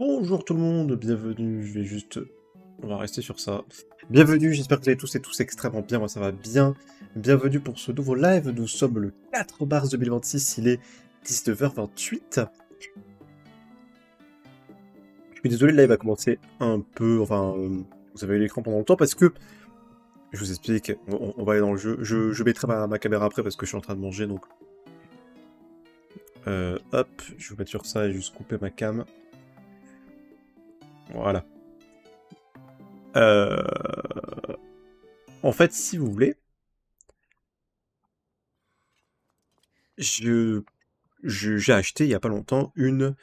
Bonjour tout le monde, bienvenue, je vais juste... On va rester sur ça. Bienvenue, j'espère que vous allez tous et tous extrêmement bien, moi ça va bien. Bienvenue pour ce nouveau live, nous sommes le 4 mars 2026, il est 19h28. Je suis désolé, le live a commencé un peu, vous avez eu l'écran pendant longtemps parce que, je vous explique, on va aller dans le jeu. Je mettrai ma caméra après parce que je suis en train de manger, donc... hop, je vais vous mettre sur ça et juste couper ma cam. Voilà. En fait, si vous voulez, je j'ai acheté il y a pas longtemps je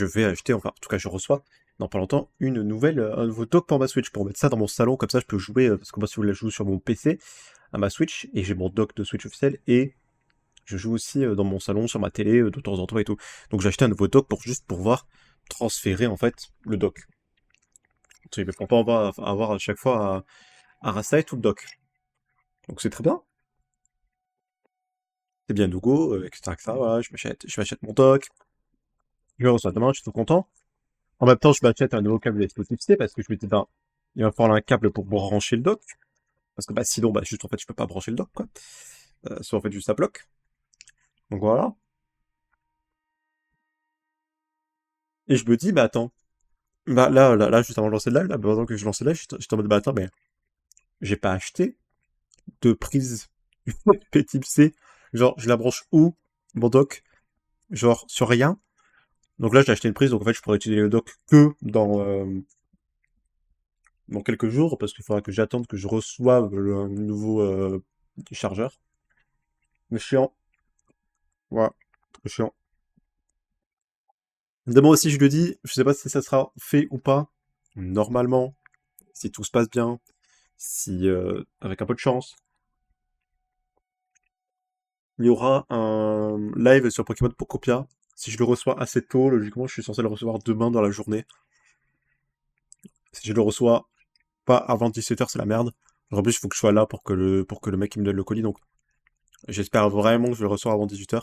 vais acheter, enfin, en tout cas, je reçois dans pas longtemps un nouveau dock pour ma Switch pour mettre ça dans mon salon, comme ça je peux jouer, parce que moi, si vous voulez, je joue sur mon PC à ma Switch et j'ai mon dock de Switch officiel et je joue aussi dans mon salon sur ma télé de temps en temps et tout. Donc j'ai acheté un nouveau dock pour juste pouvoir transférer en fait le dock. Pour pas avoir à chaque fois à reinstaller tout le dock. Donc c'est très bien. C'est bien no go, etc., etc. Voilà, je m'achète mon dock. Je le reçois demain, je suis tout content. En même temps, je m'achète un nouveau câble USB-C parce que je me dis, ben, il va falloir un câble pour brancher le dock. Parce que, bah, sinon, bah, juste, en fait, je peux pas brancher le dock, quoi. Soit, en fait, juste ça bloque. Donc, voilà. Et je me dis, bah, attends. Bah, là, juste avant de lancer le live, là, pendant que je lance le live, j'étais en mode, bah, attends, mais j'ai pas acheté de prise USB type C. Genre, je la branche où, mon dock? Genre, sur rien. Donc là, j'ai acheté une prise, donc en fait, je pourrais utiliser le dock que dans quelques jours, parce qu'il faudra que j'attende que je reçoive le nouveau chargeur. Mais chiant. Voilà. Très chiant. Demain aussi, je le dis, je sais pas si ça sera fait ou pas. Normalement, si tout se passe bien, si avec un peu de chance, il y aura un live sur Pokémon Pocopia. Si je le reçois assez tôt, logiquement, je suis censé le recevoir demain dans la journée. Si je le reçois pas avant 17h, c'est la merde. En plus, il faut que je sois là pour que le mec il me donne le colis, donc j'espère vraiment que je le reçois avant 18h.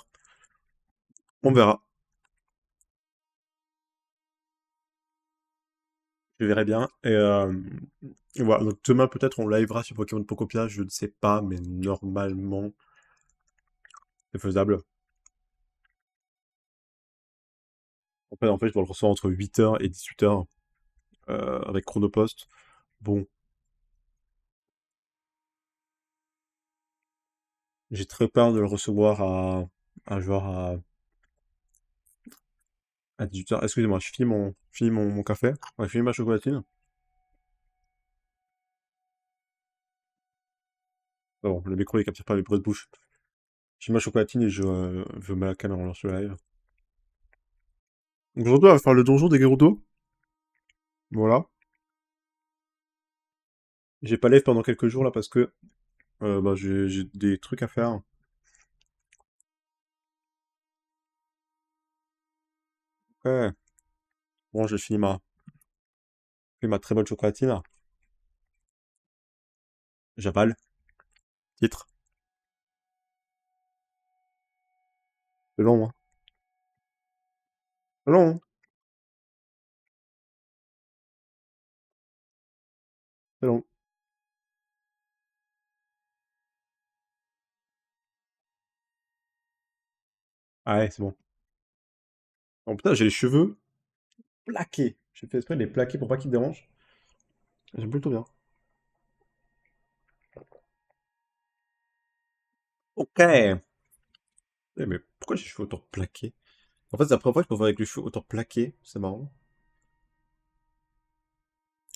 On verra. Je verrai bien. Et voilà, donc demain peut-être on livera sur Pokémon Pocopia, je ne sais pas, mais normalement c'est faisable. En fait, je dois le recevoir entre 8h et 18h avec Chronopost. Bon, j'ai très peur de le recevoir à 18h. Excusez-moi, je finis mon café. Ouais, je finis ma chocolatine. Bon, le micro il capture pas mes bruits de bouche. Je finis ma chocolatine et je mets la caméra en sur le live. Donc aujourd'hui, on va faire le donjon des Gerudo. Voilà. J'ai pas live pendant quelques jours là parce que bah, j'ai des trucs à faire. Ouais. Bon, j'ai fini ma très bonne chocolatine. J'avale. Titre. C'est long, hein. C'est long, hein. C'est long. Ah ouais, c'est bon. Oh putain, j'ai les cheveux plaqués. J'ai fait exprès de les plaquer pour pas qu'ils me dérangent. J'aime plutôt bien. Ok. Mais pourquoi j'ai les cheveux autant plaqués? En fait, c'est la première fois que je peux voir avec les cheveux autant plaqués. C'est marrant.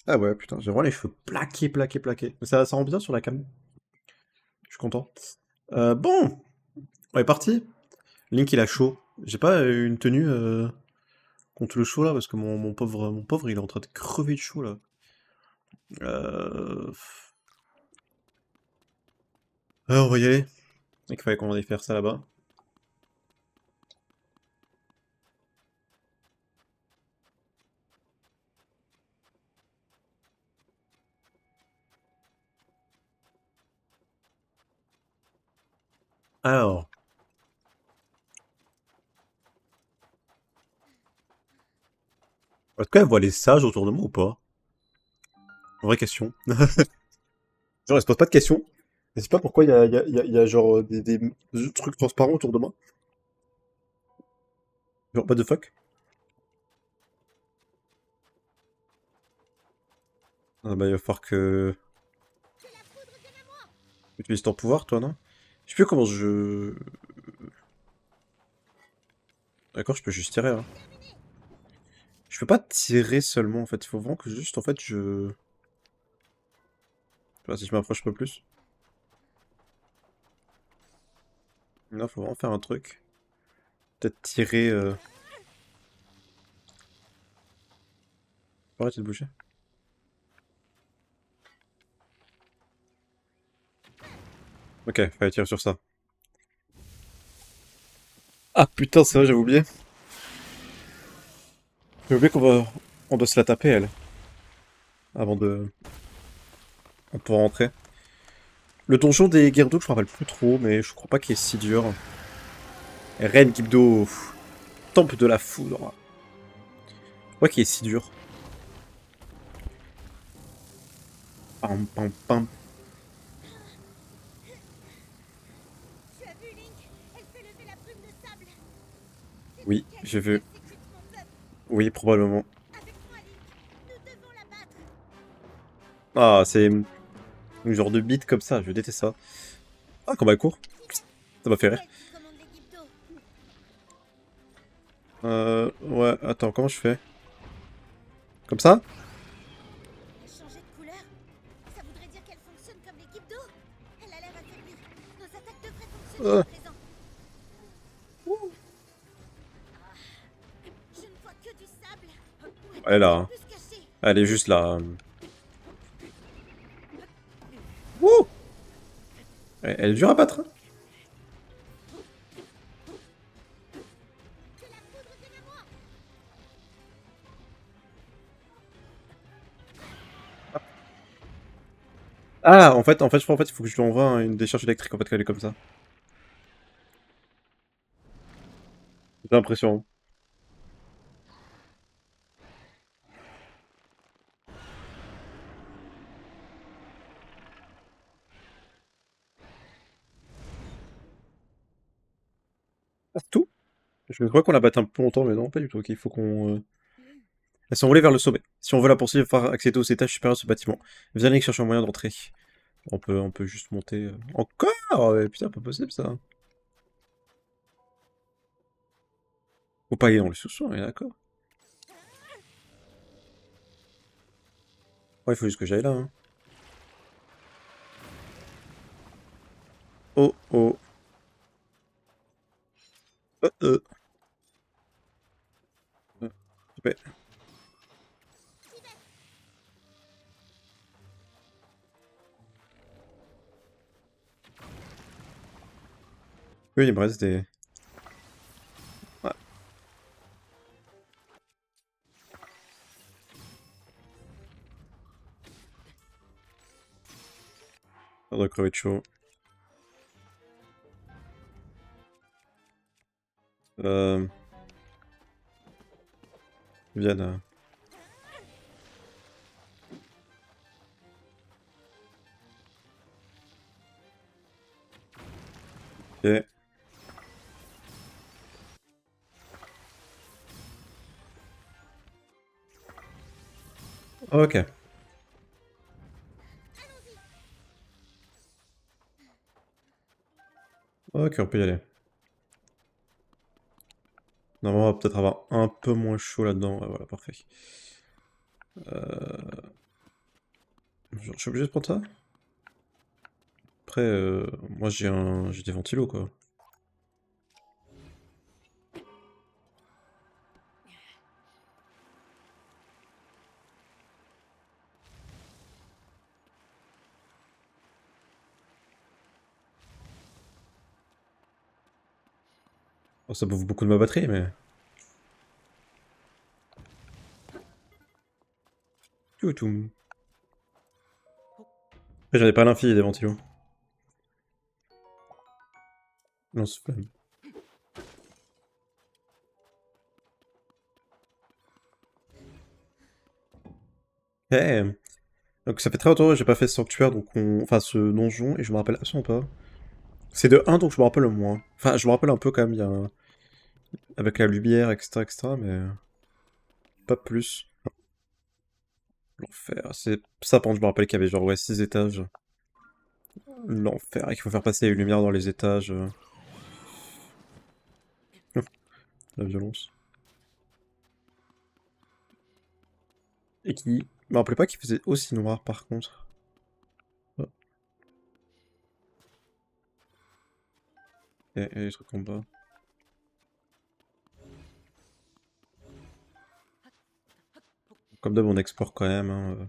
Ah ouais, putain, j'ai vraiment les cheveux plaqués, plaqués, plaqués. Mais ça rend bien sur la cam. Je suis content. Bon, on est parti. Link, il a chaud. J'ai pas une tenue contre le chaud là, parce que mon pauvre, il est en train de crever de chaud là. Euh... on va y aller. Il fallait qu'on aille faire ça là-bas. Alors, Est-ce qu'elle voit les sages autour de moi ou pas? Vraie question. Genre, elle se pose pas de questions. Je sais pas pourquoi il y a genre des trucs transparents autour de moi. Genre, what the fuck? Ah bah, il va falloir que... Tu utilises ton pouvoir, toi, non? Je sais plus comment je... D'accord, je peux juste tirer, hein. Je peux pas tirer seulement, en fait. Il faut vraiment que juste, en fait, je... Je sais pas si je m'approche pas plus. Là, faut vraiment faire un truc. Peut-être tirer... Faut arrêter de bouger. Ok, fallait tirer sur ça. Ah putain, c'est vrai, j'avais oublié. J'ai oublié qu'on va... On doit se la taper, elle. Avant de... On pourra rentrer. Le donjon des Gerudo, je me rappelle plus trop, mais je crois pas qu'il est si dur. Reine Gibdo, temple de la foudre. Je crois qu'il est si dur. Pam pam pam. Tu as vu Link? Elle fait lever la brume de sable. C'est Oui, elle j'ai qui vu. persécute mon peuple. Oui, probablement. Avec moi, Link. Nous devons la battre. Ah, c'est une genre de beat comme ça, je déteste ça. Ah, comment elle court. Ça m'a fait C'est rire. elle qui commande les Gibdo. Ouais, attends, comment je fais? Comme ça? Elle a changé de couleur. Ça voudrait dire qu'elle fonctionne comme les Gibdo. Elle a l'air affaiblie. Nos attaques devraient fonctionner Euh, à présent. Je ne vois que du sable. Où est-elle Elle qu'elle a... peut se cacher? Elle est juste là. Wouh! Elle est dure à battre, hein. Que la foudre vienne à moi. Ah, je crois, en fait, il faut que je lui envoie une décharge électrique, en fait, qu'elle est comme ça. J'ai l'impression. Ah, c'est tout? Je crois qu'on la batte un peu longtemps, mais non, pas du tout. Ok, il faut qu'on... Elle s'est envolée vers le sommet. Si on veut la poursuivre, il va falloir accéder aux étages supérieurs de ce bâtiment. Viens, Link, cherche un moyen d'entrer. On peut juste monter... Encore? Putain, pas possible, ça. Faut pas aller dans le sous-sol, on est d'accord. Ouais, il faut juste que j'aille là, hein. Oh, oh. Euh, euh. Ouais. Oui, il me reste des... Ouais, ça doit crever de chaud. Euh... Viens là. Ok. Ok. Ok, on peut y aller. Normalement, on va peut-être avoir un peu moins chaud là-dedans. Ouais, voilà, parfait. Genre, je suis obligé de prendre ça? Après, moi j'ai des ventilos, quoi. Oh, ça bouffe beaucoup de ma batterie, mais... Tout, tout. Après, j'en ai pas à l'infini des ventilos. Lance-flamme. Eh, donc ça fait très longtemps que j'ai pas fait ce sanctuaire, donc enfin ce donjon, et je me rappelle absolument pas. C'est de 1, donc je me rappelle le moins. Enfin, je me rappelle un peu quand même, il y a avec la lumière, etc., mais pas plus. L'enfer, c'est ça, par contre, je me rappelle qu'il y avait genre, ouais, 6 étages. L'enfer, et qu'il faut faire passer les lumières dans les étages. La violence. Et qui... Je me rappelais pas qu'il faisait aussi noir, par contre. Oh, et les trucs en bas. Comme d'hab, on explore quand même, hein.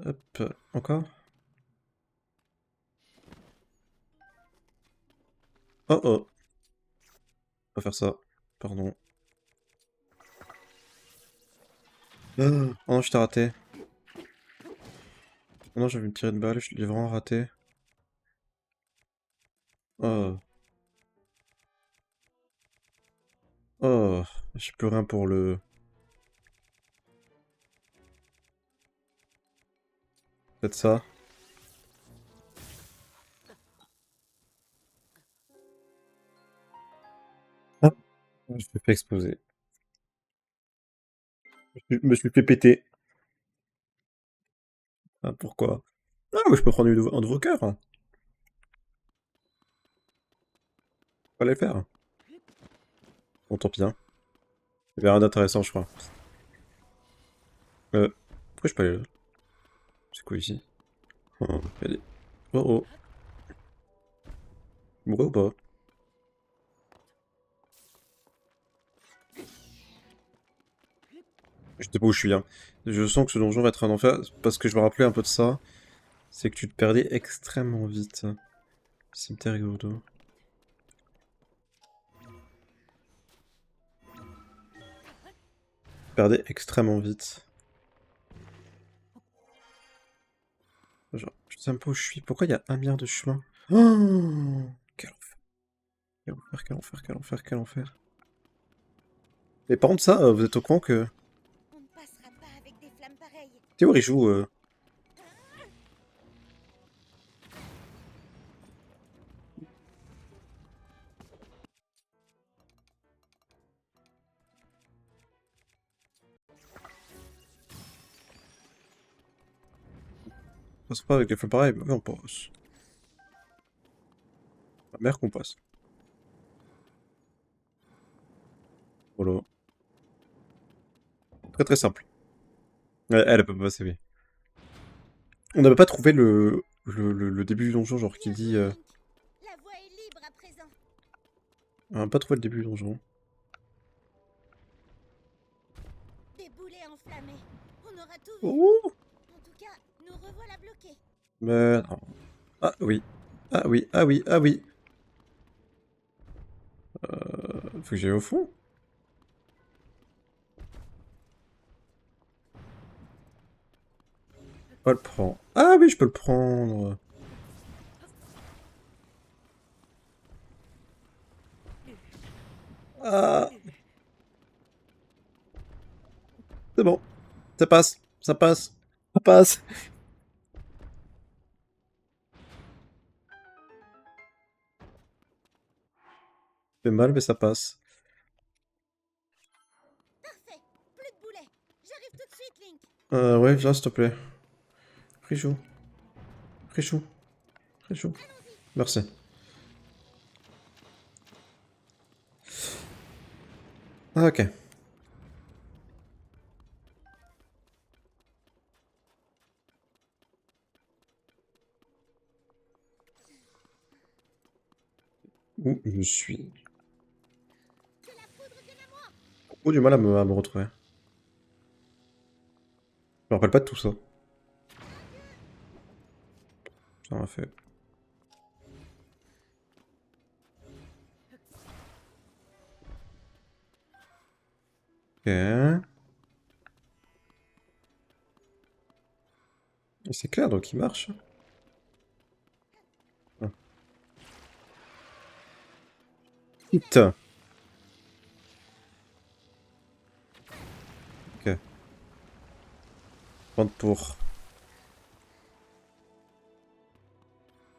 Hop, encore? Oh oh, on va faire ça. Pardon. Ah, oh non, je t'ai raté. Oh non, j'avais me tirer une balle, je l'ai vraiment raté. Oh, oh, j'ai plus rien pour le... Peut-être ça. Ah, je me suis fait exploser. Je me suis fait péter. Ah, pourquoi? Ah, mais je peux prendre un nouveau cœur, hein. Fallait le faire. Bon, tant pis, hein. Il y avait rien d'intéressant, je crois. Pourquoi je peux aller là? C'est quoi ici? Oh, il y a des... Oh oh. Mourir ou pas? Je sais pas où je suis, hein. Je sens que ce donjon va être un enfer, parce que je me rappelais un peu de ça. C'est que tu te perdais extrêmement vite. Cimetière rigolo. Tu te perdais extrêmement vite. Genre, je sais même pas où je suis. Pourquoi il y a 1 milliard de chemins? Oh, quel enfer, quel enfer, quel enfer, quel enfer, quel enfer. Mais par contre, ça, vous êtes au courant que... On ne passera pas avec des flammes pareilles. Théo, il joue... passe pas avec des flammes pareilles, mais oui, on passe. La mer qu'on passe. Voilà. Très très simple. Elle peut pas passer, oui. On n'avait pas trouvé le début du donjon, genre qui Bien dit... joué, Link. La voie est libre à présent. On n'a pas trouvé le début du donjon. Des boulets enflammés. On aura tout vu. Oh, En tout cas, nous revoilà bloqués. mais non. Ah oui. Ah oui, ah oui, ah oui. Faut que j'aille au fond. Pas le prendre. Ah oui, je peux le prendre. Ah, c'est bon. Ça passe. Ça passe. Ça passe. Ça fait mal, mais ça passe. Parfait. Plus de boulets. J'arrive tout de suite, Link. Ouais, viens, s'il te plaît. Richou. Richou. Richou. Merci. Ah, ok. Où je suis? C'est la poudre dynamoite. J'ai du mal à me retrouver. Je me rappelle pas de tout ça. Ça m'a fait. Ok. Et c'est clair, donc il marche. Ah. Hit. Ok. 30 pour.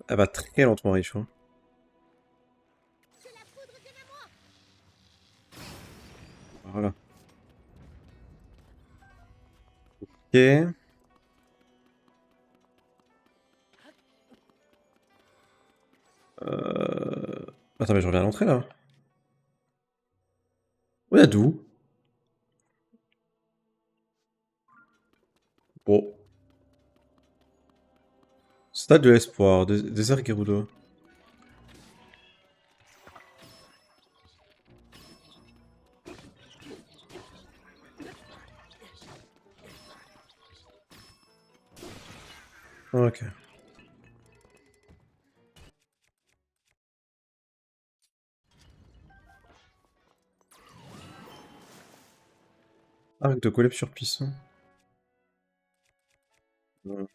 Elle va très lentement, Riche. Hein. Que la poudre vienne à moi. Voilà. Ok. Attends, mais je reviens à l'entrée là. Ouais, d'où? Bon. Stade de l'espoir, désert Gerudo. Ok. Arc de golem surpuissant. Ouais.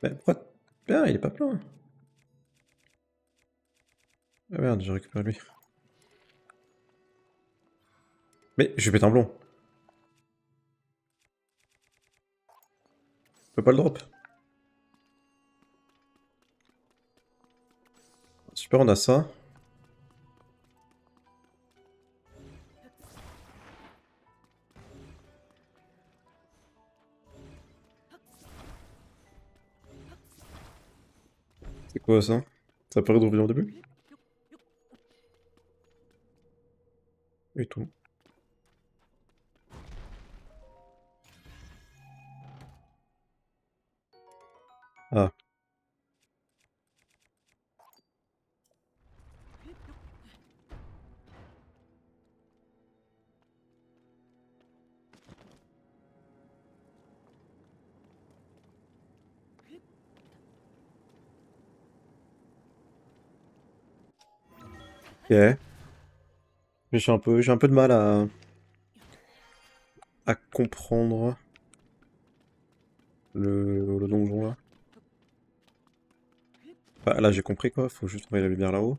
Mais pourquoi? Bien, il est pas plein. Ah merde, j'ai récupéré lui. Mais je vais péter un blond. Je peux pas le drop. Super, on a ça. C'est quoi ça? Ça paraît de revenir au début? Et tout. Ah. Ok. Mais j'ai un peu de mal à comprendre le donjon là. Bah, là j'ai compris quoi, faut juste envoyer la lumière là-haut.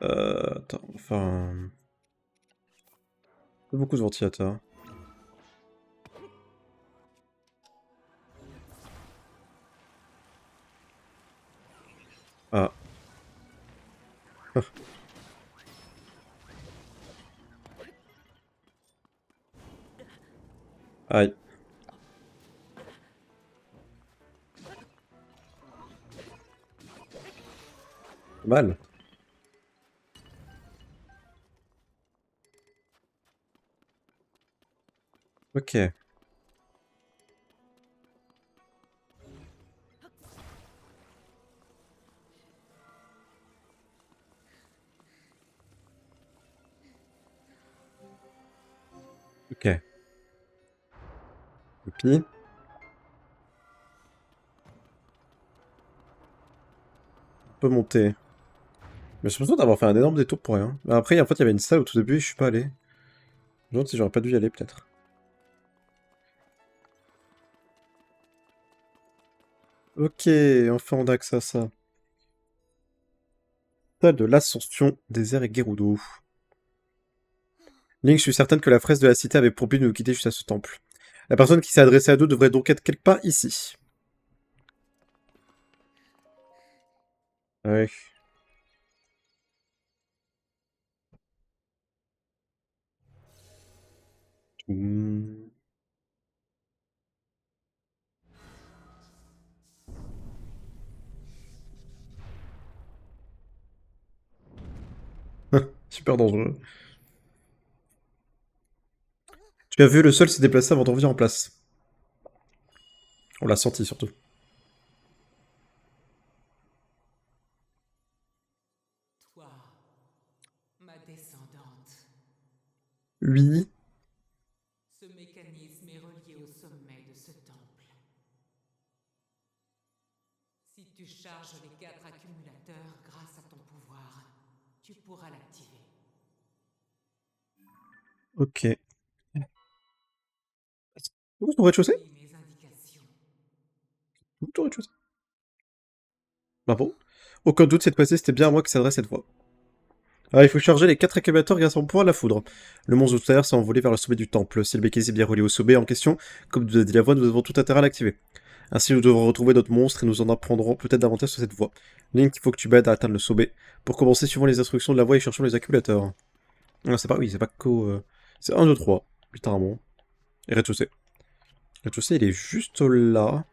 Attends, enfin... Pas beaucoup de ventilateurs. Ah. Aïe. Mal. Ok. Ok. Copie. On peut monter. Mais j'ai l'impression d'avoir fait un énorme détour pour rien. Mais après, en fait, il y avait une salle au tout début et je suis pas allé. Je me demande si j'aurais pas dû y aller, peut-être. Ok, enfin on a accès à ça. Salle de l'Ascension, désert et Gerudo. Link, je suis certaine que la fraise de la cité avait pour but de nous guider jusqu'à ce temple. La personne qui s'est adressée à nous devrait donc être quelque part ici. Ouais. Hmm. Super dangereux. Tu as vu, le sol s'est déplacé avant de revenir en place. On l'a senti surtout. Toi, ma descendante, Oui. ce mécanisme est relié au sommet de ce temple. Si tu charges les 4 accumulateurs grâce à ton pouvoir, tu pourras l'activer. Ok. Où est au rez-de-chaussée? Suis mes indications. Où est au rez-de-chaussée? Bah bon. Aucun doute, cette fois-ci, c'était bien à moi que s'adresse cette voix. Ah, il faut charger les 4 accumulateurs grâce à son pouvoir de la foudre. Le monstre de terre s'est envolé vers le sommet du temple. Si le béquet est bien relié au sommet en question, comme nous a dit la voix, nous avons tout intérêt à l'activer. Ainsi, nous devrons retrouver notre monstre et nous en apprendrons peut-être davantage sur cette voie. Link, il faut que tu m'aides à atteindre le sommet. Pour commencer, suivons les instructions de la voie et cherchons les accumulateurs. Non, c'est pas, oui, c'est pas qu'au... C'est 1, 2, 3, littéralement. Et rez-de-chaussée. Rez-de-chaussée, il est juste là.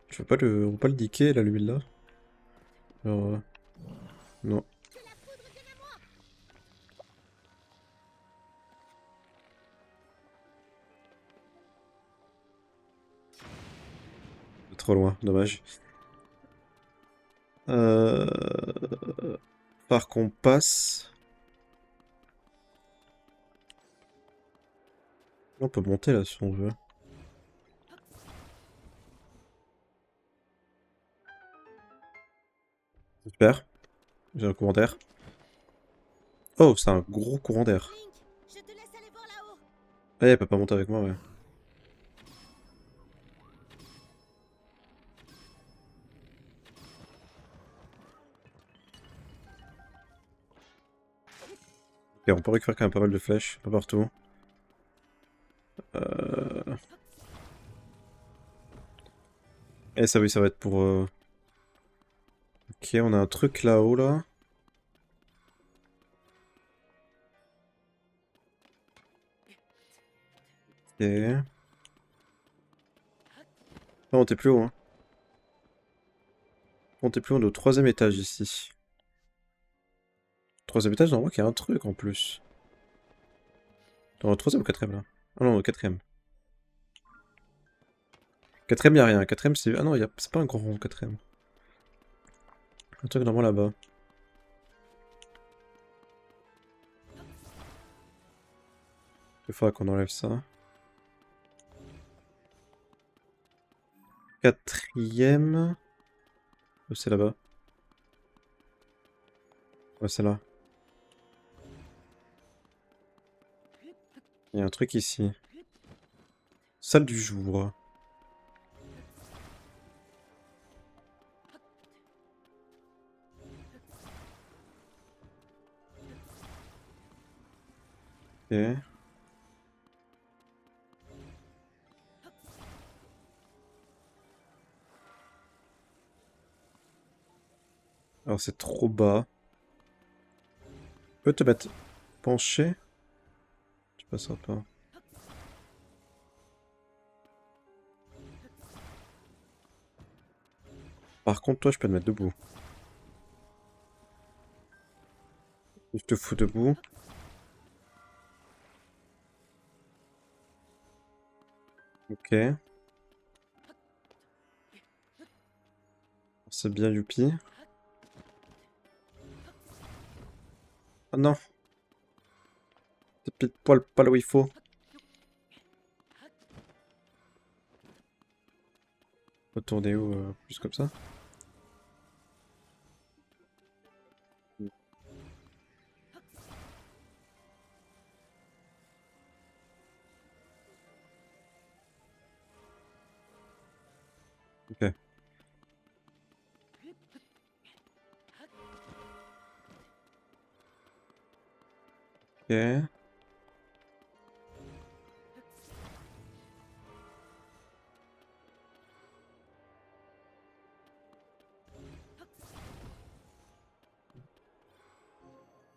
Je veux pas le... On peut pas le diquer, là, lui, là. Alors, non. Trop loin, dommage. Par qu'on passe... On peut monter là si on veut. Super. J'ai un courant d'air. Oh, c'est un gros courant d'air. Link, je te laisse aller voir là-haut. Ah, elle peut pas monter avec moi, ouais. Ok, on peut récupérer quand même pas mal de flèches, pas partout. Et ça, oui, ça va être pour... Ok, on a un truc là-haut, là. Ok. Non, on était plus haut, hein. On était plus haut, on est au 3ème étage, ici. 3ème étage, normalement, qu'il y a un truc, en plus. Dans le 3ème ou 4ème, là? Ah non, au 4ème. 4ème, y'a rien. 4ème, c'est... Ah non, c'est pas un grand rond, 4ème. Un truc normalement là-bas. Il faudra qu'on enlève ça. 4ème... Oh, c'est là-bas. Ouais, c'est là. Il y a un truc ici. Salle du jour. Ok. Alors c'est trop bas. Tu peux te mettre penché? Tu passeras pas. Par contre, toi, je peux te mettre debout. Je te fous debout. Ok. C'est bien, youpi. Ah non. C'est pile poil pas là où il faut. Retourner où plus comme ça. Ok. Ok.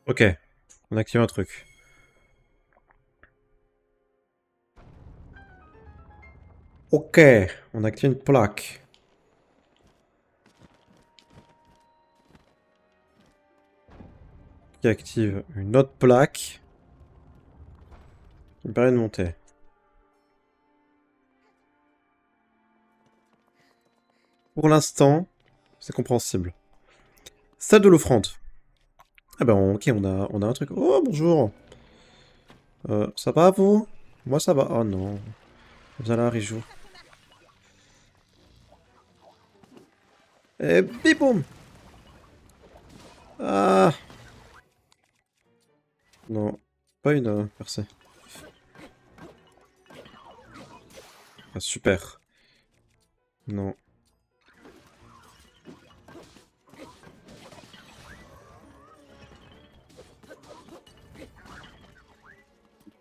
Ok. On active un truc. Ok. On active une plaque. Qui active une autre plaque. Qui me permet de monter. Pour l'instant, c'est compréhensible. Salle de l'offrande. Ah ben ok, on a un truc. Oh bonjour. Ça va vous? Moi ça va. Oh non. Viens là, Rijou. Et biboum. Ah. Non. Pas une percée. Ah, super. Non.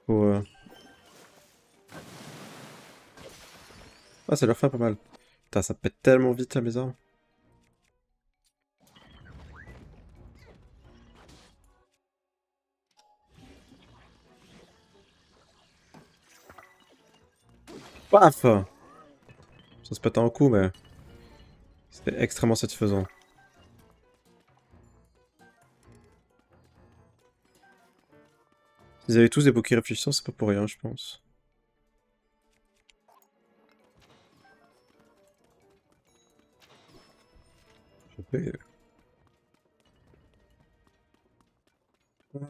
Faut, Ah, ça leur fait pas mal. Putain, ça pète tellement vite à mes armes. Paf! Ça se pète un coup, mais c'était extrêmement satisfaisant. Ils avaient tous des bouquets réfléchissants, c'est pas pour rien, je pense. Je vais... Oh,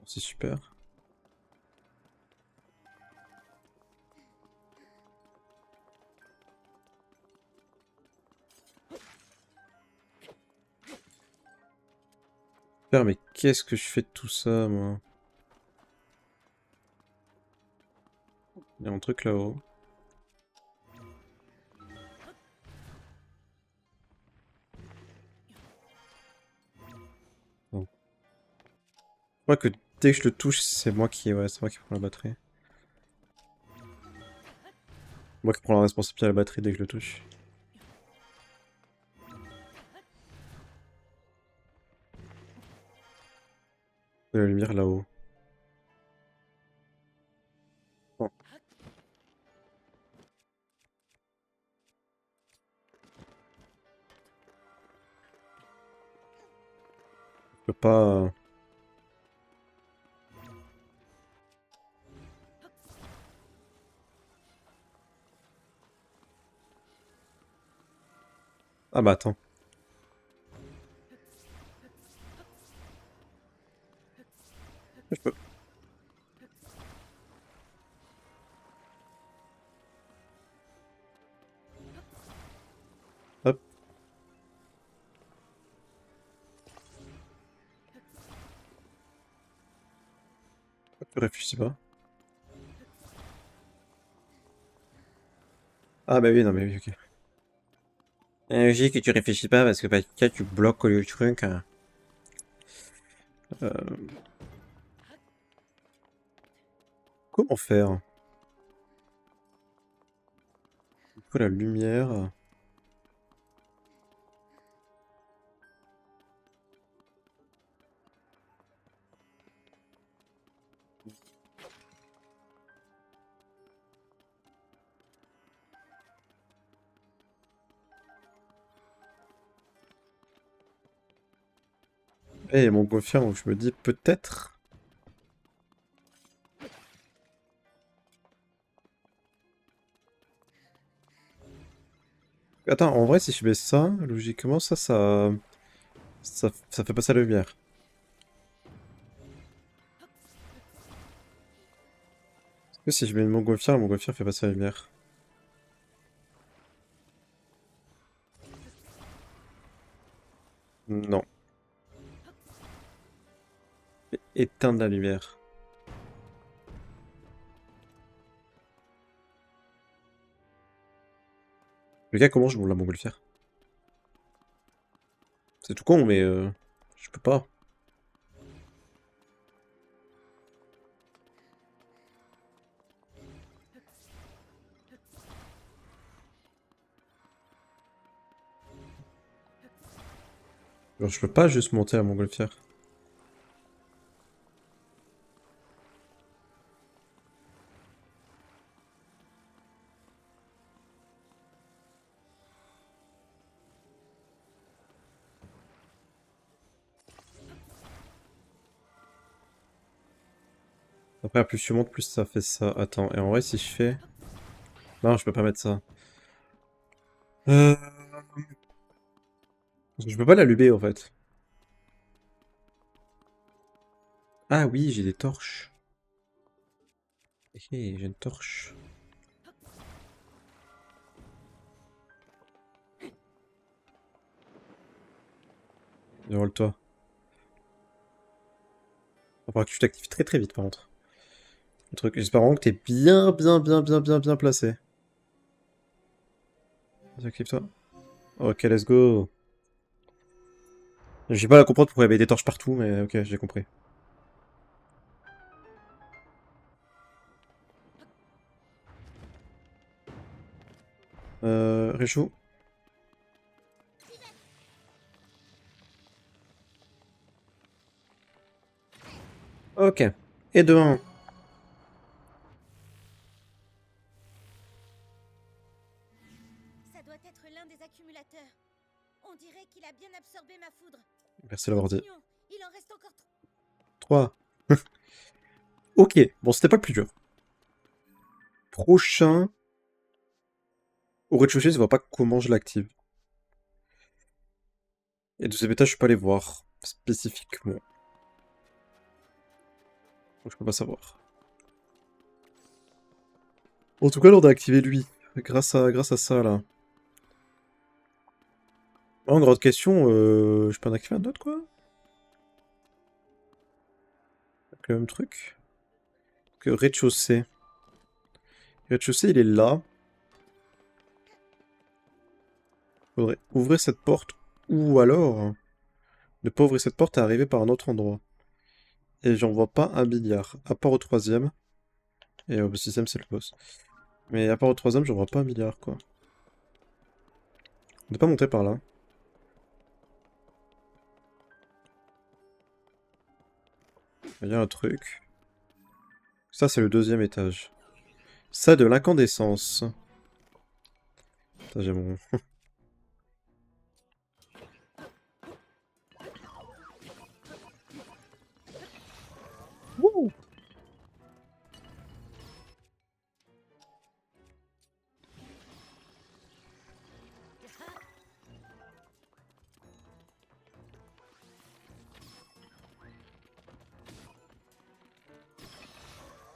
c'est super. Super, mais qu'est-ce que je fais de tout ça, moi? Il y a un truc là-haut. Non. Je crois que dès que je le touche, c'est moi qui... Ouais, c'est moi qui prends la batterie. Moi qui prends la responsabilité de la batterie dès que je le touche. De la lumière là-haut. Bon, je peux pas... Ah bah attends. Je peux... Hop. Je réfléchis pas. Ah bah oui, non mais oui, ok. Je dis que tu réfléchis pas parce que bah, tu bloques le truc. Euh, Comment faire? Il faut la lumière. Et mon montgolfière, donc je me dis peut-être... Attends, en vrai, si je mets ça, logiquement, ça fait passer la lumière. Parce que si je mets une montgolfière fait passer la lumière. Non. Éteindre la lumière. Le gars, comment je monte la montgolfière? C'est tout con, mais je peux pas. Genre, je peux pas juste monter la montgolfière. Après, plus tu montes, plus ça fait ça. Attends, et en vrai, si je fais... Non, je peux pas mettre ça. Euh... Parce que je peux pas l'allumer, en fait. Ah oui, j'ai des torches. Hé, j'ai une torche. Déroule-toi. Il va que tu t'actives très très vite, par contre. Le truc, j'espère vraiment que t'es bien placé. Vas-y, active-toi. Ok, let's go. J'ai pas à comprendre pourquoi il y avait des torches partout, mais ok, j'ai compris. Réchaud. Ok. Et de 1. Ça doit être l'un des accumulateurs. On dirait qu'il a bien absorbé ma foudre. Merci d'avoir dit. Continuons. Il en reste encore 3. Ok, bon, c'était pas le plus dur. Prochain. Au rez-de-chaussée, je vois pas comment je l'active. Et deuxième étage, je peux pas les voir spécifiquement. Donc je peux pas savoir. En tout cas, là, on a activé lui. Grâce à ça, là. En grande question, je peux en activer un autre, quoi? Avec le même truc. Que rez-de-chaussée. Rez-de-chaussée, il est là. Faudrait ouvrir cette porte. Ou alors, ne pas ouvrir cette porte et arriver par un autre endroit. Et j'en vois pas un milliard. À part au troisième. Et au sixième, c'est le boss. Mais à part au troisième, j'en vois pas un milliard, quoi. On n'est pas monté par là. Il y a un truc. Ça, c'est le deuxième étage. Ça, de l'incandescence. Ça, j'ai mon... Wouh.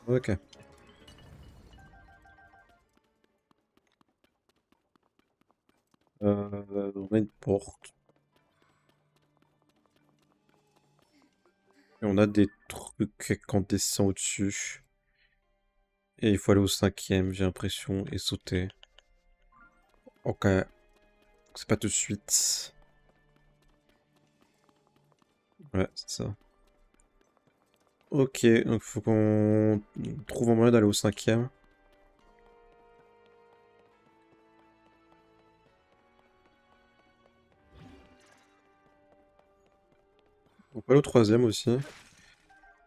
Ok. On a une porte. Et on a des trucs incandescents au-dessus. Et il faut aller au cinquième, j'ai l'impression, et sauter. Ok. C'est pas tout de suite. Ouais, c'est ça. Ok, donc faut qu'on trouve un moyen d'aller au cinquième. On peut aller au troisième aussi.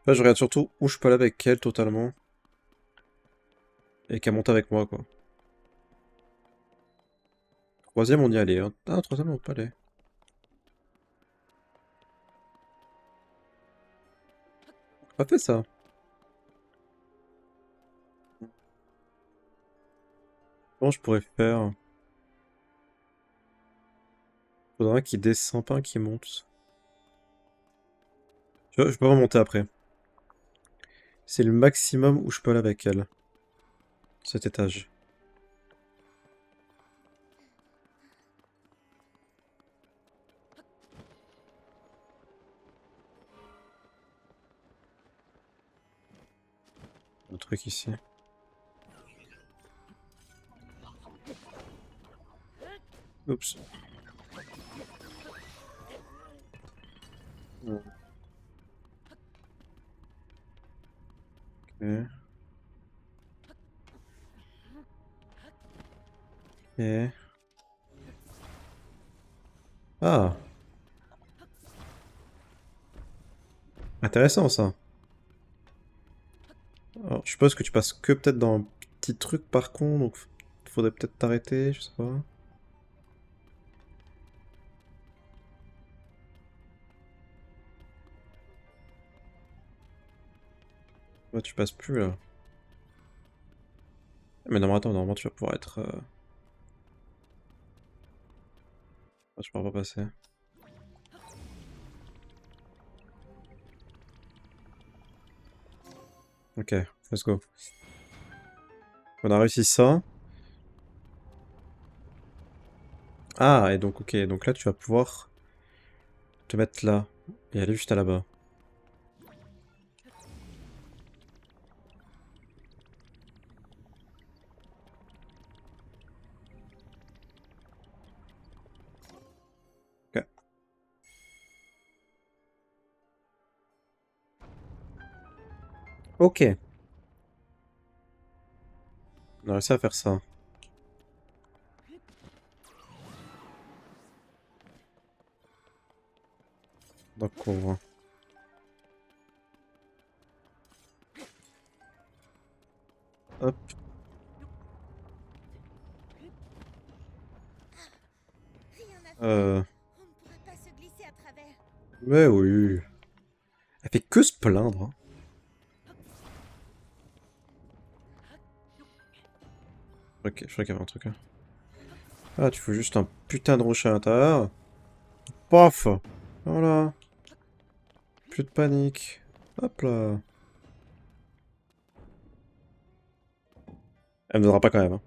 Là, je regarde surtout où je peux aller avec elle totalement. Et qu'elle monte avec moi, quoi. Troisième, on y allait. Hein. Ah, troisième, on peut aller. Pas fait ça. Comment je pourrais faire? Faudrait un qui descend, pas un qui monte. Je peux remonter après. C'est le maximum où je peux aller avec elle. Cet étage. Un truc ici. Oups. Ok. Ok. Ah, intéressant ça. Alors, je suppose que tu passes que peut-être dans un petit truc par contre, donc faudrait peut-être t'arrêter, je sais pas. Ouais, tu passes plus là. Mais non, mais attends, normalement tu vas pouvoir être. Ah, je pourrais pas passer. Ok, let's go. On a réussi ça. Ah, et donc, ok, donc là tu vas pouvoir te mettre là et aller juste à là-bas. Ok. Ok. On a réussi à faire ça. D'accord. Hop. Rien à faire. Euh... On ne pourra pas se glisser à travers. Mais oui. Elle fait que se plaindre. Hein. Ok, je crois qu'il y avait un truc là. Ah, tu fais juste un putain de rocher à l'intérieur. Paf! Voilà. Plus de panique. Hop là. Elle me donnera pas quand même. Hein.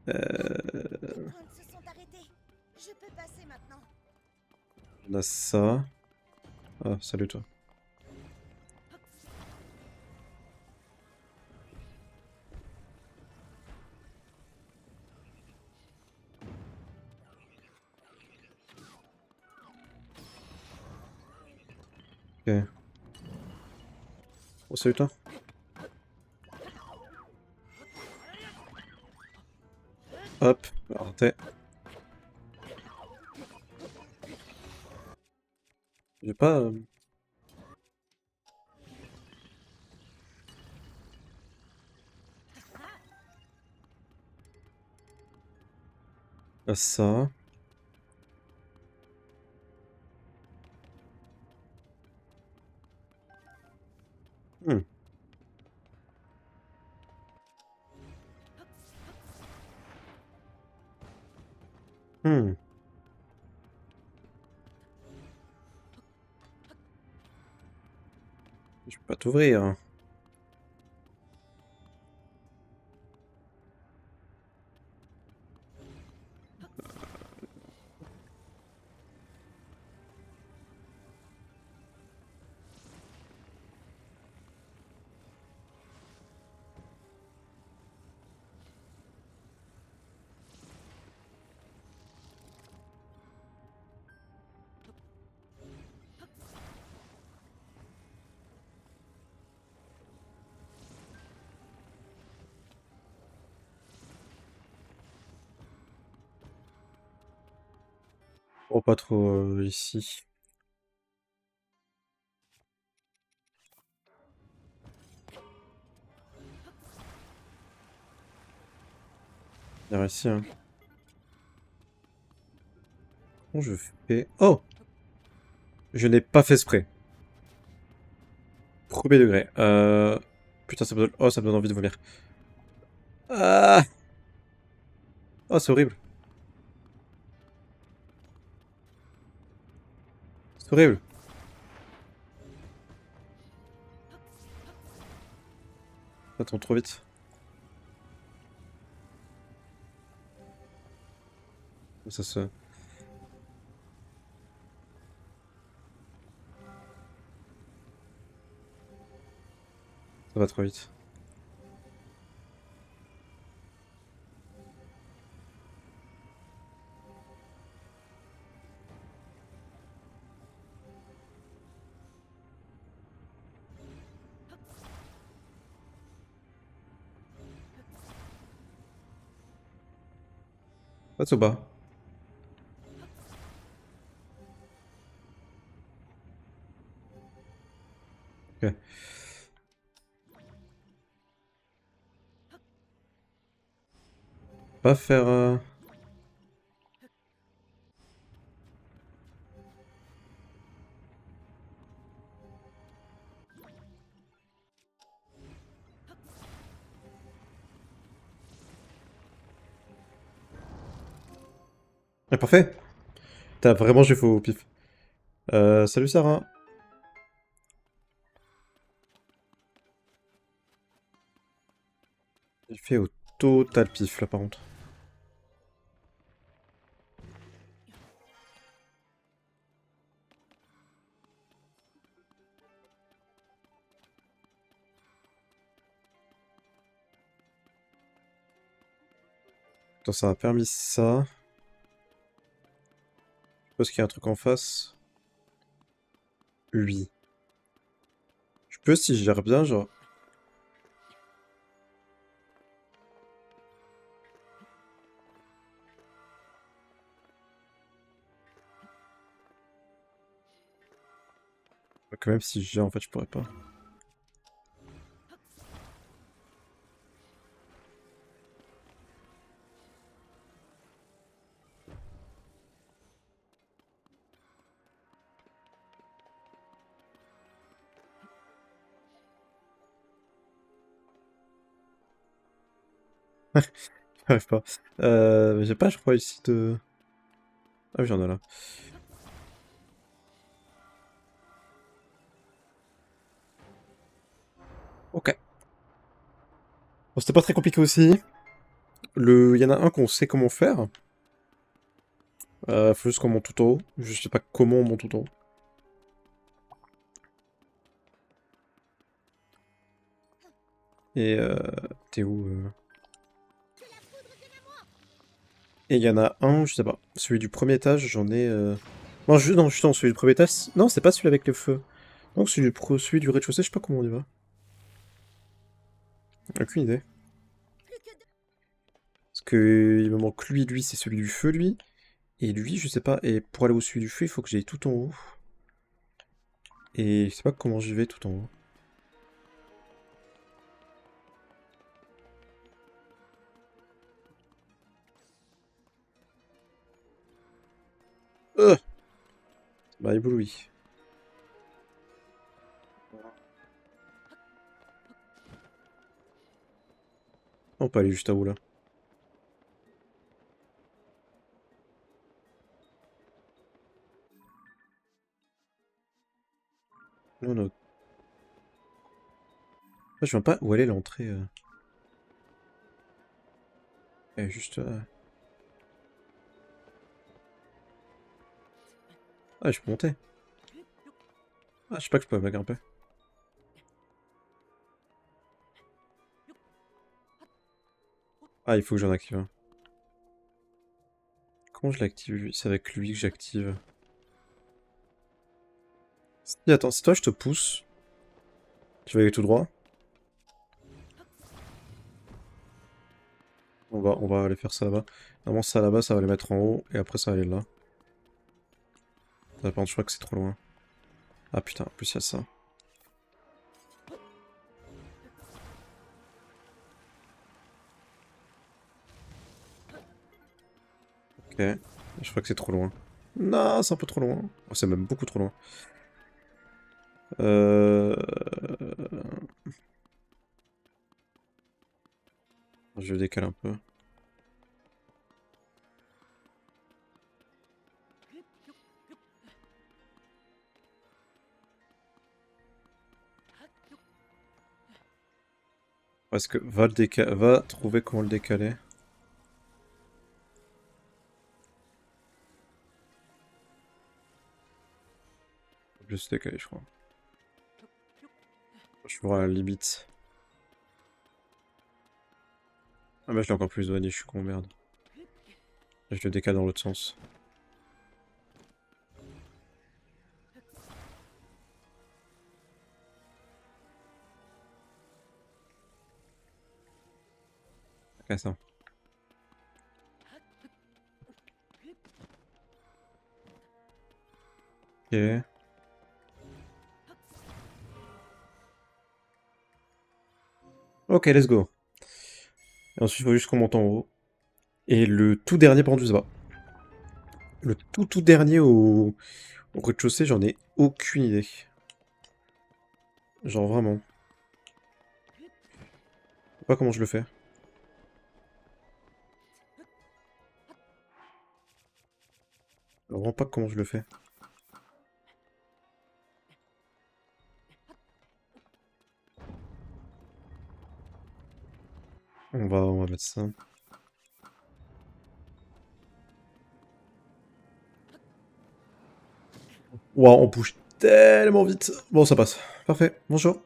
Les drones se sont arrêtés. Je peux passer maintenant. On a ça. Ah, salut toi. Ok. Oh, salut toi. Hop. Raté. J'ai pas... ça. Hmm. Hmm. Je peux pas t'ouvrir. Hein. Oh, pas trop ici. Vers ici, hein. Comment je fais... Oh! Je n'ai pas fait exprès. Premier degré. Putain, ça me donne... Oh, ça me donne envie de vomir. Ah! Oh, c'est horrible. C'est horrible. Ça tombe trop vite. Ça se... Ça va trop vite. Passe au bas. Ok. Pas faire... Ah, parfait. T'as vraiment joué faux au pif. Salut Sarah. J'ai fait au total pif là par contre. Attends, ça a permis ça. Je suppose qu'il y a un truc en face. Oui. Tu vois, si je gère bien, genre... Quand même, si je gère, en fait, je pourrais pas. J'arrive pas. J'ai pas, je crois, ici de... Ah oui, j'en ai là. Ok. Bon, c'était pas très compliqué aussi. Il y en a un qu'on sait comment faire. Faut juste qu'on monte tout en haut. Je sais pas comment on monte tout en haut. Et t'es où Et il y en a un, je sais pas. Celui du premier étage, j'en ai... Non, non, justement, celui du premier étage... Non, c'est pas celui avec le feu. Donc celui du rez-de-chaussée, je sais pas comment on y va. Aucune idée. Plus que deux. Parce que il me manque lui, c'est celui du feu, lui. Et lui, je sais pas. Et pour aller au celui du feu, il faut que j'aille tout en haut. Et je sais pas comment j'y vais tout en haut. Euh Bah, ébloui. On peut aller juste à où, là. Non, non. Ah, je vois pas où elle est l'entrée. Elle est juste... Ah, je peux monter. Ah, je sais pas que je peux pas grimper. Ah, il faut que j'en active un. Comment je l'active, lui? C'est avec lui que j'active. Si, attends, si toi je te pousse, tu vas aller tout droit. On va aller faire ça là-bas. Normalement, ça là-bas, ça va les mettre en haut, et après ça va aller là. Ah, par contre, je crois que c'est trop loin. Ah putain, en plus il y a ça. Ok, je crois que c'est trop loin. Non, c'est un peu trop loin. Oh, c'est même beaucoup trop loin. Euh... Je décale un peu. Parce que va trouver comment le décaler. Je vais se décaler, je crois. Je vois la limite. Ah bah je l'ai encore plus éloigné, je suis con, merde. Je le décale dans l'autre sens. Ok, ça. Ok. Ok, let's go. Et ensuite, il faut juste qu'on monte en haut. Et le tout dernier, par contre, je sais pas. Le tout dernier au rez-de-chaussée, j'en ai aucune idée. Genre vraiment. Je sais pas comment je le fais. Vraiment pas comment je le fais. On va mettre ça. Waouh, on bouge tellement vite. Bon, ça passe. Parfait. Bonjour.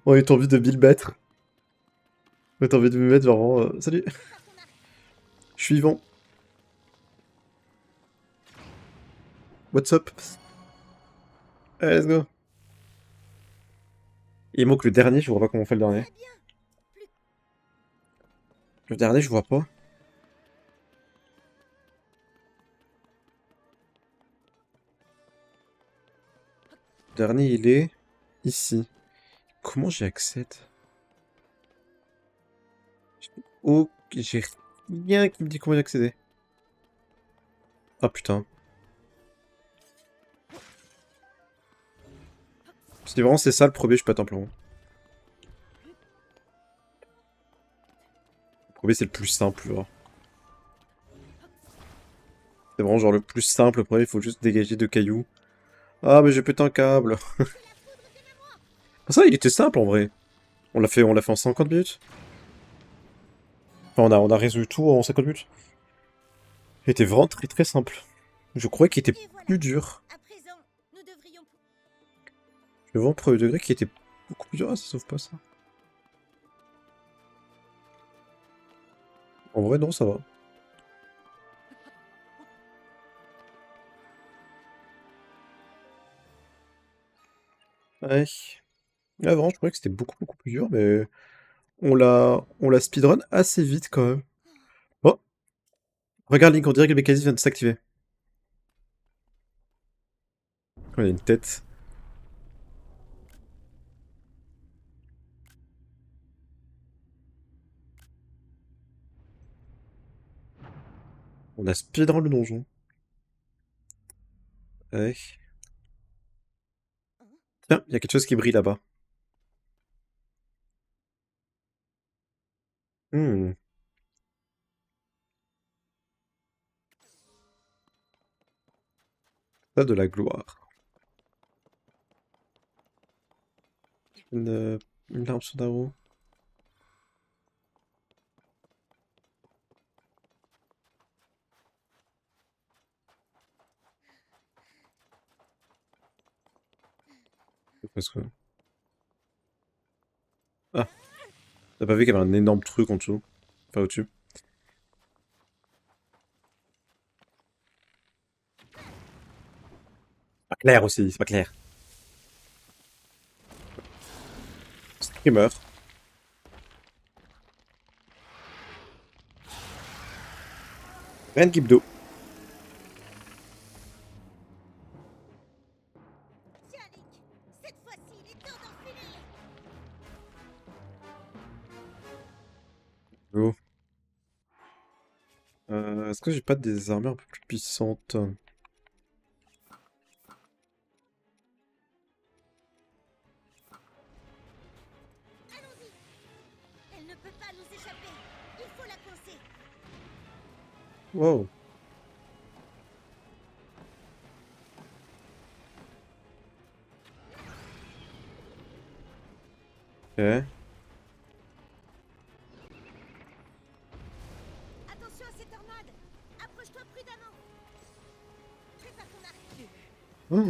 On a eu envie de 1000 mètres. On a eu envie de me mettre genre... salut, je suis Yvan. What's up? Allez, let's go. Il manque le dernier, je vois pas comment on fait le dernier. Très bien. Plus Le dernier, je vois pas. Le dernier, il est ici. Comment j'y accède? Oh, j'ai rien qui me dit comment y accéder. Ah putain. Si vraiment c'est ça le premier, je pète un plomb. Le premier, c'est le plus simple, genre. C'est vraiment genre le plus simple. Après, il faut juste dégager deux cailloux. Ah, mais j'ai pété un câble. Ah, ça, il était simple en vrai. On l'a fait en 50 minutes. Enfin, on a résolu tout en 50 minutes. Il était vraiment très très simple. Je croyais qu'il était et voilà. plus dur. À présent, nous devrions. Le vraiment premier degré qui était beaucoup plus dur. Ah, ça sauve pas ça. En vrai, non, ça va. Ouais. Là, vraiment, je croyais que c'était beaucoup plus dur, mais on l'a speedrun assez vite quand même. Oh, regarde Link, on dirait que le mécanisme vient de s'activer. Il y a une tête. On a speedrun le donjon. Ouais. Tiens, il y a quelque chose qui brille là-bas. Hmm, ça de la gloire. Une larme sur Darrow. C'est presque. Ah, t'as pas vu qu'il y avait un énorme truc en dessous? Enfin, au-dessus. Pas clair aussi, c'est pas clair. Streamer. Ren Gibdo. Tiens, Link. Cette fois-ci, il est temps d'en finir. Oh. Est-ce que j'ai pas des armures un peu plus puissantes? Allons-y. Elle ne peut pas nous échapper. Il faut la coincer. Wow. Ok. Attention à ces tornades. Approche-toi prudemment. Prépare ton arc. Oh, ça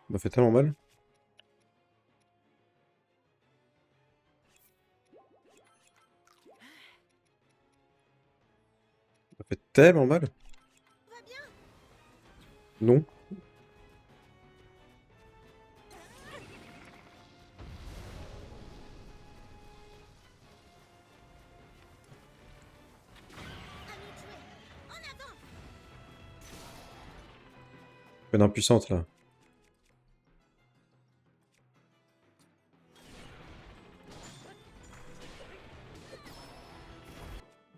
m'a fait tellement mal. Ça m'a fait tellement mal. Va bien. Non. À nous de jouer. En avant. Une impuissante là.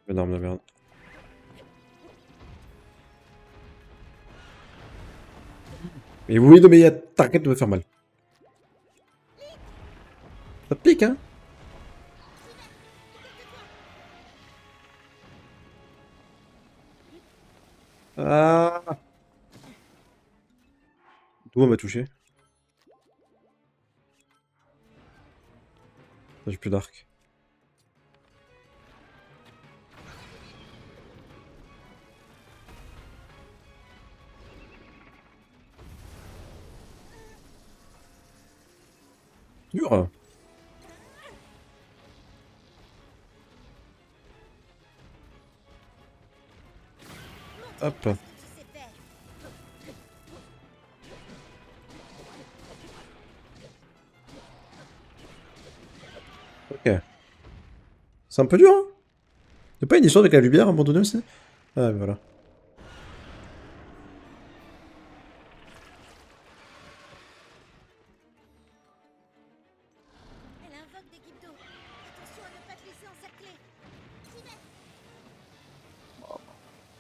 Une arme de merde. Mais oui, non, mais t'arrêtes de me faire mal. Ça pique, hein? Ah! D'où elle m'a touché? J'ai plus d'arc. Dur! Hop. Montre-moi ce que tu sais faire. C'est un peu dur, hein. Y'a pas une histoire avec la lumière à un moment donné aussi? Ah, voilà. Elle invoque des guides d'eau. Attention à ne pas te laisser encercler. J'y vais.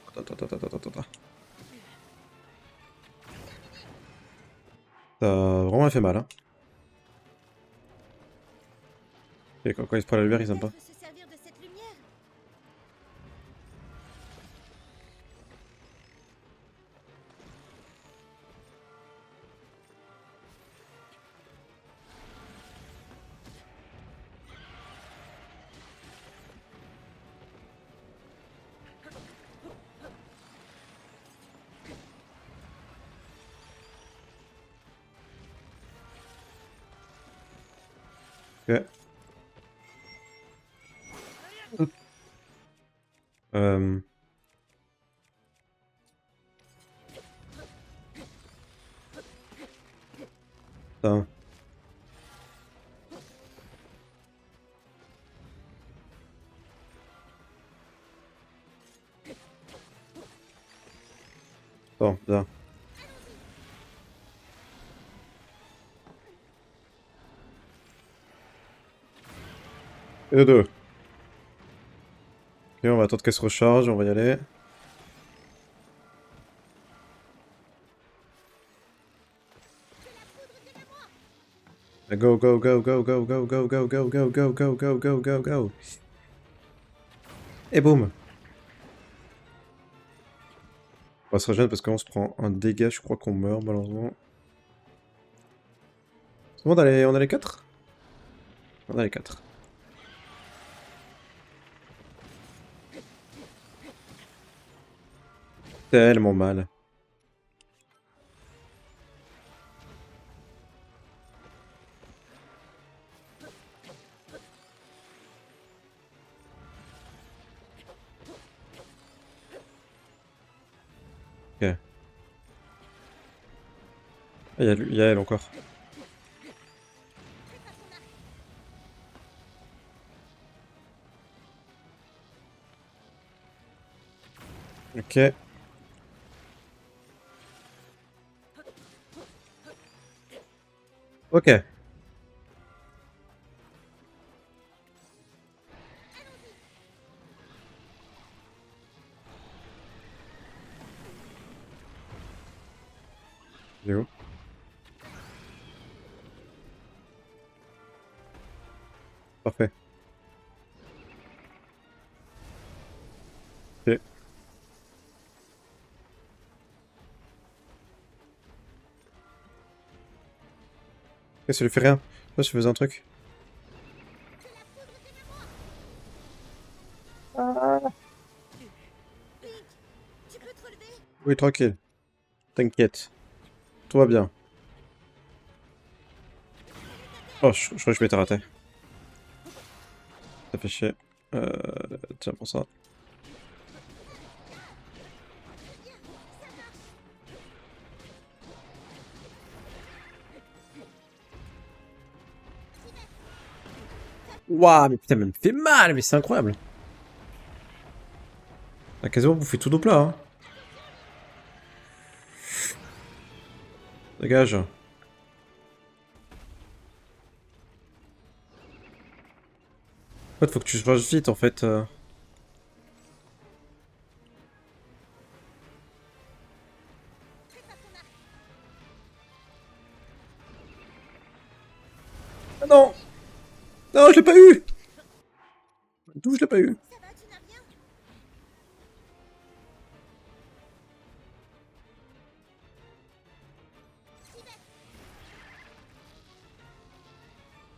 Attends. Ça a vraiment fait mal, hein. Et quand ils se prennent la lumière, ils aiment pas. Peut-être se servir de cette lumière. Ok. Euh... Putain. Bon, bien. Et deux. Ok, on va attendre qu'elle se recharge, on va y aller. Go, go, go, go, go, go, go, go, go, go, go, go, go, go, go, go. Et boum. On va se rejoindre parce qu'on se prend un dégât, je crois qu'on meurt malheureusement. C'est bon, on a les 4? On a les 4. Tellement mal. Ok. Ah, il y a elle encore. Ok. Ok. Il est où? Parfait. Ok. Ok, ça lui fait rien. Là, je faisais un truc. Pink, tu peux te relever? Oui, tranquille. T'inquiète. Tout va bien. Oh, je crois que je m'étais raté. Ça fait chier. Euh... Tiens, pour ça. Waouh, mais putain, mais elle me fait mal, mais c'est incroyable. Elle a quasiment bouffé tout nos plats, hein. Dégage. En fait, faut que tu changes vite, en fait. Ah non! Non, je l'ai pas eu! D'où je l'ai pas eu? Ça va, tu n'as rien?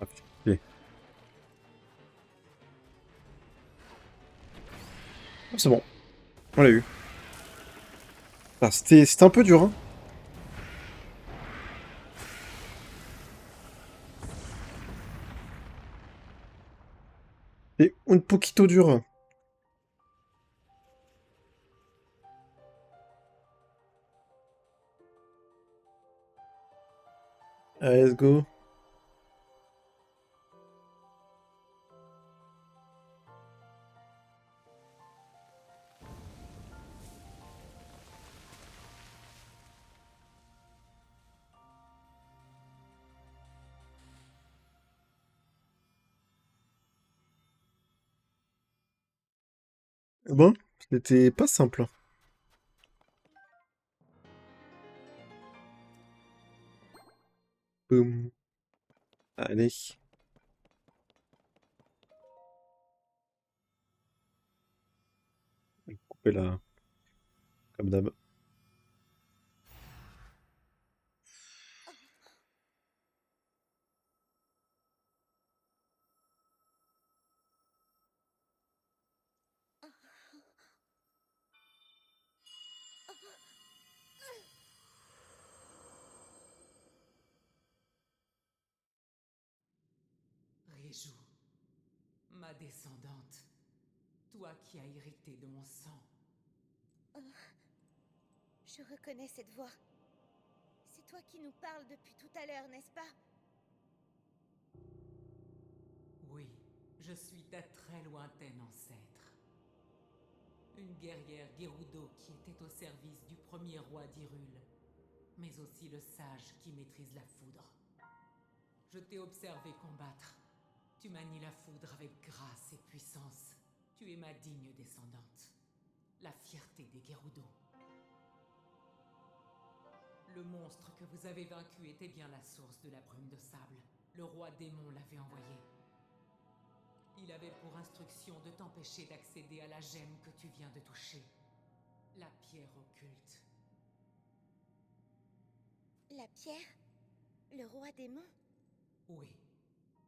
Ah, putain. Ah, c'est bon. On l'a eu. Ah, c'était un peu dur, hein. Et un poquito dur. Allez, let's go. Bon, c'était pas simple. Boum. Allez, couper là, comme d'hab. Réjou, ma descendante, toi qui as hérité de mon sang. Je reconnais cette voix. C'est toi qui nous parles depuis tout à l'heure, n'est-ce pas? Oui, je suis ta très lointaine ancêtre. Une guerrière Gerudo qui était au service du premier roi d'Hyrule, mais aussi le sage qui maîtrise la foudre. Je t'ai observé combattre. Tu manies la foudre avec grâce et puissance. Tu es ma digne descendante. La fierté des Gerudo. Le monstre que vous avez vaincu était bien la source de la brume de sable. Le roi démon l'avait envoyé. Il avait pour instruction de t'empêcher d'accéder à la gemme que tu viens de toucher. La pierre occulte. La pierre? Le roi démon? Oui,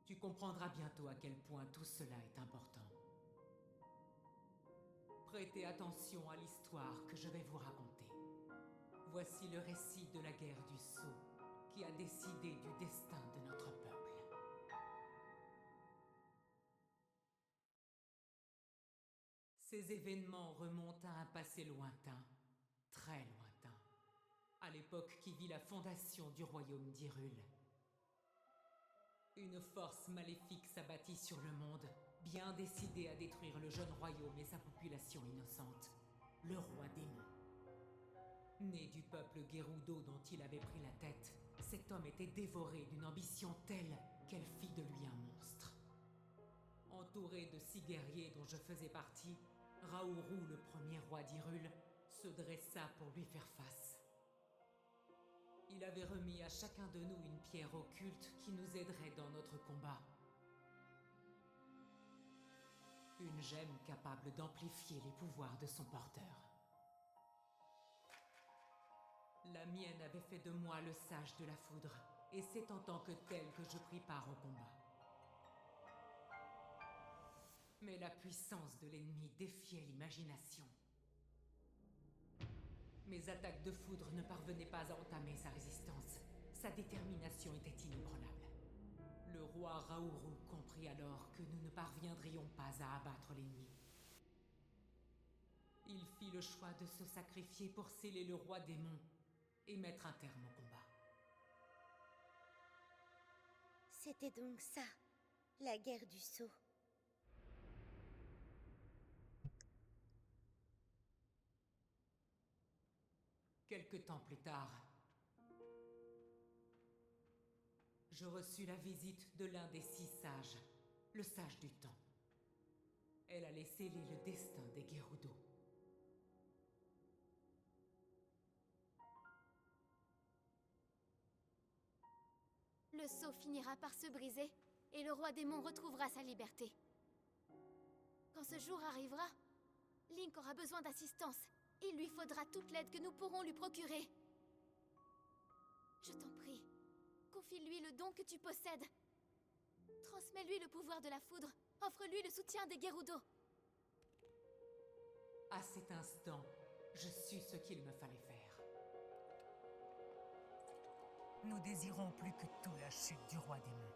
tu comprendras bientôt à quel point tout cela est important. Prêtez attention à l'histoire que je vais vous raconter. Voici le récit de la guerre du Sceau, qui a décidé du destin de notre peuple. Ces événements remontent à un passé lointain, très lointain, à l'époque qui vit la fondation du royaume d'Hyrule. Une force maléfique s'abattit sur le monde, bien décidée à détruire le jeune royaume et sa population innocente, le roi démon. Né du peuple Gerudo dont il avait pris la tête, cet homme était dévoré d'une ambition telle qu'elle fit de lui un monstre. Entouré de 6 guerriers dont je faisais partie, Raouru, le premier roi d'Hyrule, se dressa pour lui faire face. Il avait remis à chacun de nous une pierre occulte qui nous aiderait dans notre combat. Une gemme capable d'amplifier les pouvoirs de son porteur. La mienne avait fait de moi le sage de la foudre, et c'est en tant que tel que je pris part au combat. Mais la puissance de l'ennemi défiait l'imagination. Mes attaques de foudre ne parvenaient pas à entamer sa résistance. Sa détermination était inébranlable. Le roi Raouru comprit alors que nous ne parviendrions pas à abattre l'ennemi. Il fit le choix de se sacrifier pour sceller le roi démon et mettre un terme au combat. C'était donc ça, la guerre du Sceau. Quelque temps plus tard, je reçus la visite de l'un des 6 sages, le sage du temps. Elle allait sceller le destin des Gerudo. Le sceau finira par se briser, et le roi démon retrouvera sa liberté. Quand ce jour arrivera, Link aura besoin d'assistance. Il lui faudra toute l'aide que nous pourrons lui procurer. Je t'en prie, confie-lui le don que tu possèdes. Transmets-lui le pouvoir de la foudre. Offre-lui le soutien des Gerudo. À cet instant, je sus ce qu'il me fallait faire. Nous désirons plus que tout la chute du roi démon.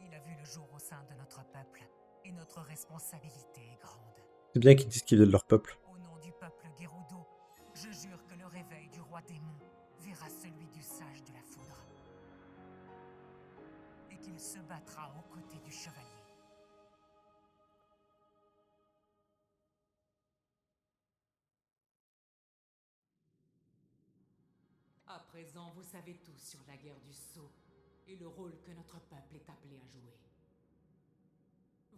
Il a vu le jour au sein de notre peuple, et notre responsabilité est grande. C'est bien qu'ils disent qu'ils viennent de leur peuple. Au nom du peuple Gerudo, je jure que le réveil du roi démon verra celui du sage de la foudre. Et qu'il se battra aux côtés du chevalier. À présent, vous savez tout sur la guerre du Sceau et le rôle que notre peuple est appelé à jouer.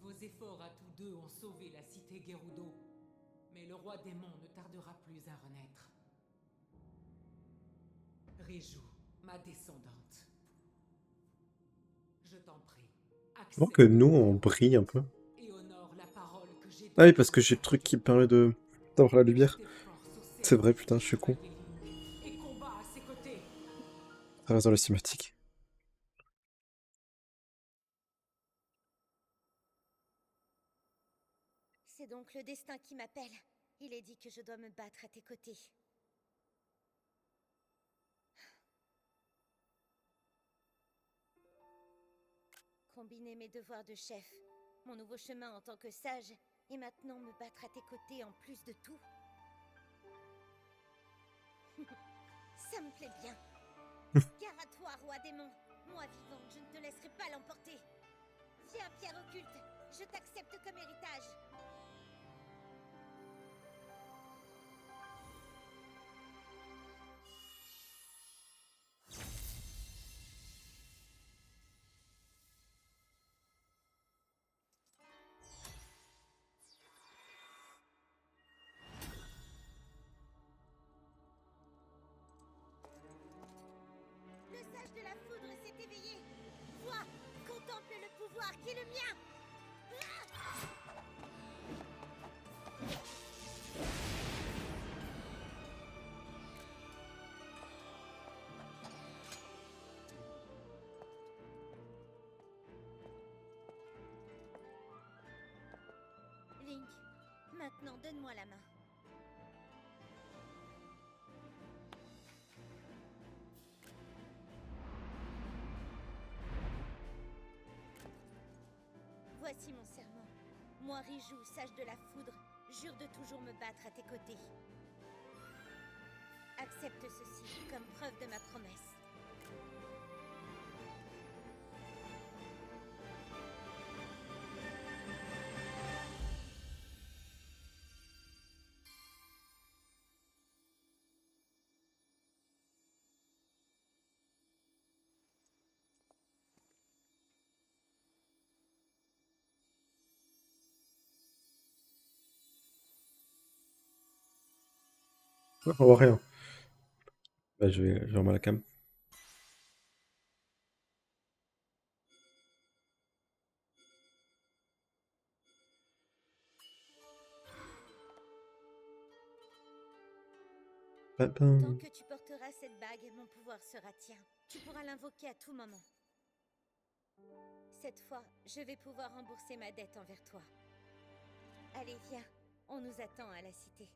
Vos efforts à tous deux ont sauvé la cité Gerudo. Mais le roi démon ne tardera plus à renaître. Réjou, ma descendante. Je t'en prie. Avant que nous, on brille un peu. Et honore la parole que j'ai Ah oui, parce que j'ai le truc qui me permet de d'avoir la lumière. C'est vrai, putain, je suis con. Et combat à ses côtés. Ça reste dans la cinématique. C'est donc le destin qui m'appelle. Il est dit que je dois me battre à tes côtés. Combiner mes devoirs de chef, mon nouveau chemin en tant que sage, et maintenant me battre à tes côtés en plus de tout. Ça me plaît bien. Gare à toi, roi démon. Moi vivante, je ne te laisserai pas l'emporter. Viens, pierre occulte, je t'accepte comme héritage. Le sage de la foudre s'est éveillé. Vois, contemple le pouvoir qui est le mien. Link, maintenant donne-moi la main. Voici mon serment. Moi, Réjou, sage de la foudre, jure de toujours me battre à tes côtés. Accepte ceci comme preuve de ma promesse. On voit rien. Bah, je vais remettre la cam. Tant que tu porteras cette bague, mon pouvoir sera tien. Tu pourras l'invoquer à tout moment. Cette fois, je vais pouvoir rembourser ma dette envers toi. Allez, viens. On nous attend à la cité.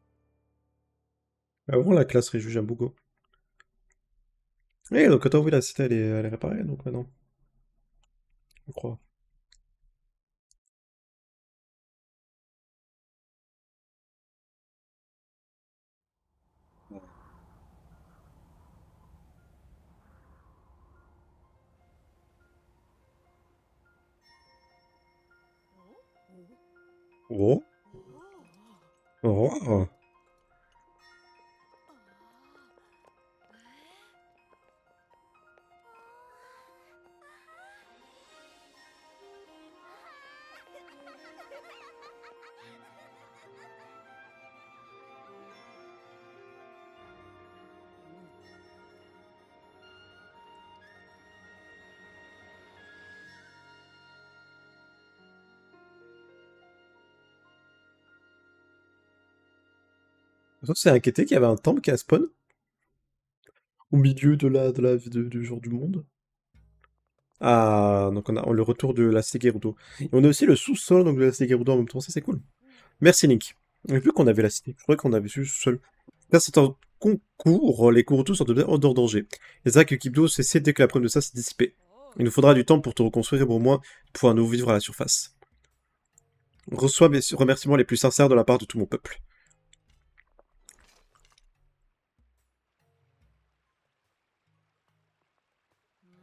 Avant la classe Réju Jambugo. Eh, donc attends, oui, la cité elle est réparée, donc maintenant. Je crois. Oh, oh. On s'est inquiété qu'il y avait un temple qui a spawn au milieu du jour du monde. Ah, donc on a le retour de la cité Gerudo. Et on a aussi le sous-sol donc, de la cité Gerudo en même temps, ça c'est cool. Merci Link. J'ai vu qu'on avait la cité, je croyais qu'on avait su seul. Là c'est un concours, les Gerudo sont hors danger. Les attaques Kibdo cessent dès que la preuve de ça s'est dissipée. Il nous faudra du temps pour te reconstruire et au moins pouvoir nous vivre à la surface. Reçois mes remerciements les plus sincères de la part de tout mon peuple.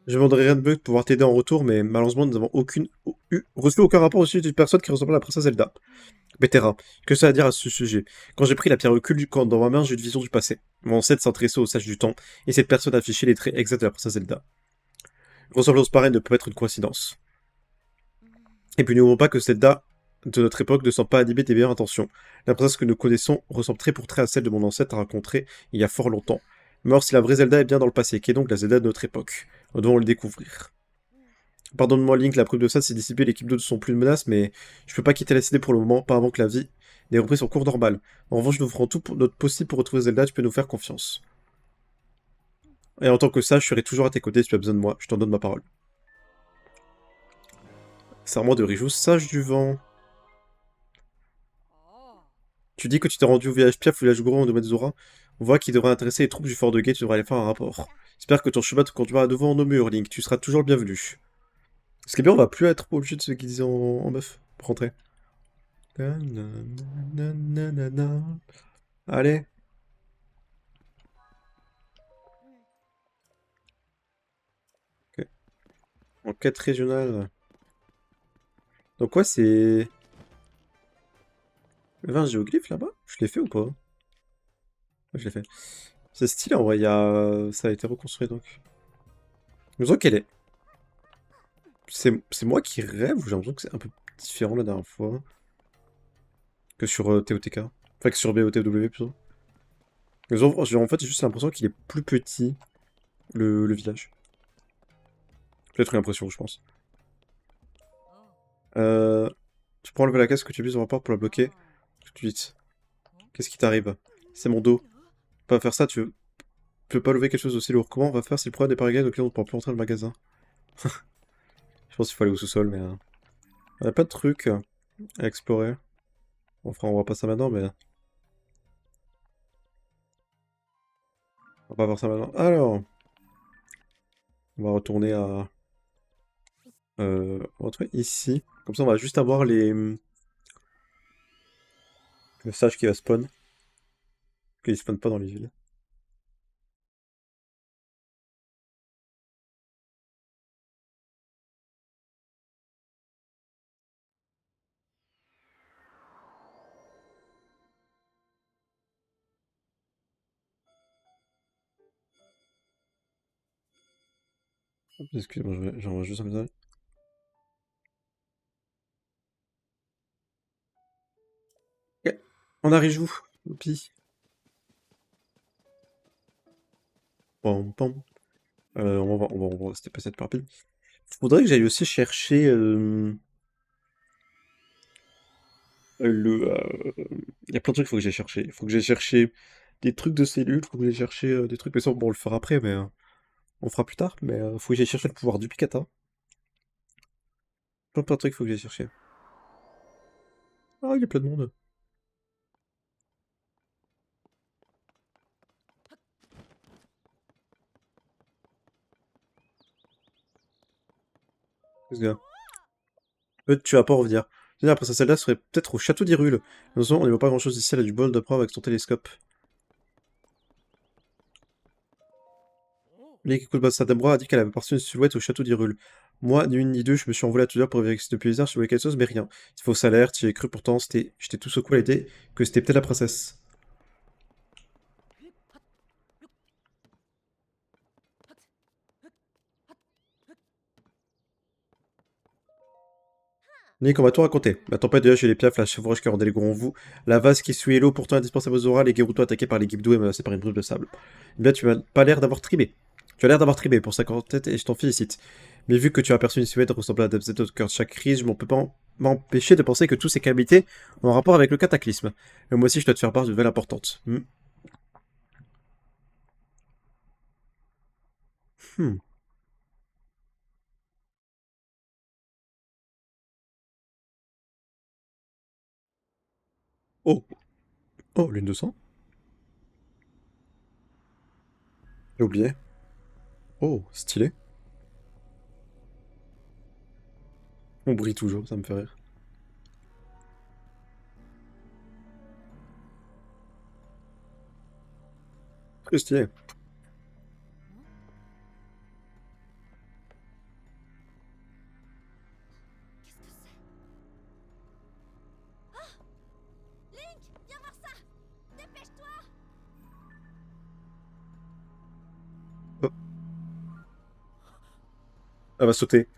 Je demanderai rien de mieux de pouvoir t'aider en retour, mais malheureusement nous n'avons reçu aucun rapport au sujet d'une personne qui ressemble à la princesse Zelda. Bétera, que ça à dire à ce sujet? Quand j'ai pris la pierre occulte dans ma main, j'ai une vision du passé. Mon ancêtre s'intéressait au sage du temps, et cette personne affichait les traits exacts de la princesse Zelda. Une ressemblance pareille ne peut être une coïncidence. Et puis n'oublions pas que Zelda de notre époque ne semble pas animée des meilleures intentions. La princesse que nous connaissons ressemble trait pour trait à celle de mon ancêtre rencontrée il y a fort longtemps. Mais or, si la vraie Zelda est bien dans le passé, qui est donc la Zelda de notre époque, nous devons le découvrir. Pardonne-moi Link, la preuve de ça, c'est dissiper l'équipe 2 ne sont plus de menace, mais je peux pas quitter la cité pour le moment, pas avant que la vie n'ait repris son cours normal. En revanche, nous ferons tout notre possible pour retrouver Zelda, tu peux nous faire confiance. Et en tant que sage, je serai toujours à tes côtés si tu as besoin de moi, je t'en donne ma parole. Serment de Rijou, sage du vent. Tu dis que tu t'es rendu au village Piaf, au village Goron de Medzora. On voit qu'il devrait intéresser les troupes du fort de Gate, tu devrais aller faire un rapport. J'espère que ton chemin te conduira à nouveau en nos murs, Link, tu seras toujours le bienvenu. Ce qui est bien, on va plus être obligé de se guiser en meuf pour rentrer. Allez. Ok. Enquête régionale. Donc ouais, c'est... 20 géoglyphes là-bas? Je l'ai fait ou pas? Ouais, je l'ai fait. C'est stylé en vrai, ça a été reconstruit donc. Je me qu'elle est... C'est moi qui rêve ou j'ai l'impression que c'est un peu différent la dernière fois que sur TOTK. Enfin que sur BOTW plutôt. En fait, j'ai juste l'impression qu'il est plus petit, le village. Peut-être une impression, je pense. Euh... Tu prends enlever la caisse que tu vises au rapport pour la bloquer. Tout de suite. Qu'est-ce qui t'arrive? C'est mon dos. Pas faire ça, tu veux pas lever quelque chose d'aussi lourd. Comment on va faire si le problème n'est pas réglé, donc là on ne pourra plus entrer dans le magasin? Je pense qu'il faut aller au sous-sol, mais... On a pas de trucs à explorer. On va pas ça maintenant, mais... On va pas voir ça maintenant. Alors... On va retourner à... on va retourner ici. Comme ça, on va juste avoir le sage qui va spawn. Qu'il spawn pas dans les villes. Excuse-moi, j'envoie juste un message. Ok. On arrive où? Youpi. Pom, pom. On va rester pas cette plus rapide. Faudrait que j'aille aussi chercher il y a plein de trucs qu'il faut que j'aille chercher. Il faut que j'aille chercher des trucs de cellules, il faut que j'aille chercher des trucs, mais ça, bon, on le fera après, mais on le fera plus tard, mais faut que j'aille chercher le pouvoir du Picata. Plein de trucs qu'il faut que j'aille chercher. Ah, il y a plein de monde. Qu'est-ce qu'il y a? Peut-être tu vas pas revenir. Tiens, après ça, celle-là serait peut-être au château d'Hyrule. Non seulement on n'y voit pas grand-chose ici, elle a du bol de preuve avec son télescope. Link écoute Sadamura a dit qu'elle avait aperçu une silhouette au château d'Hyrule. Moi, ni une ni deux, je me suis envolé à toute heure pour vérifier depuis les airs si je voyais quelque chose, mais rien. C'est fausse alerte, j'y ai cru pourtant, j'étais tout secoué à l'idée que c'était peut-être la princesse. Link, on va tout raconter. La tempête de chez les piafs, la chevauche qui rendait les gros en vous, la vase qui souillait l'eau pourtant indispensable aux orales, les Gerudo attaqués par les Gibdo et menacés par une brûle de sable. Eh bien, tu m'as pas l'air d'avoir trimé. Tu as l'air d'avoir trimé pour 50 têtes et je t'en félicite. Mais vu que tu as aperçu une silhouette ressemblant à Dubsette au cœur de chaque crise, je ne peux pas m'empêcher de penser que tous ces calamités ont un rapport avec le cataclysme. Et moi aussi, je dois te faire part d'une nouvelle importante. Hmm. Oh. Oh, lune de sang. J'ai oublié. Oh, stylé. On brille toujours, ça me fait rire. Très stylé. Qu'est-ce que c'est? Ah! Link, viens voir ça! Dépêche-toi! Oh, elle va sauter.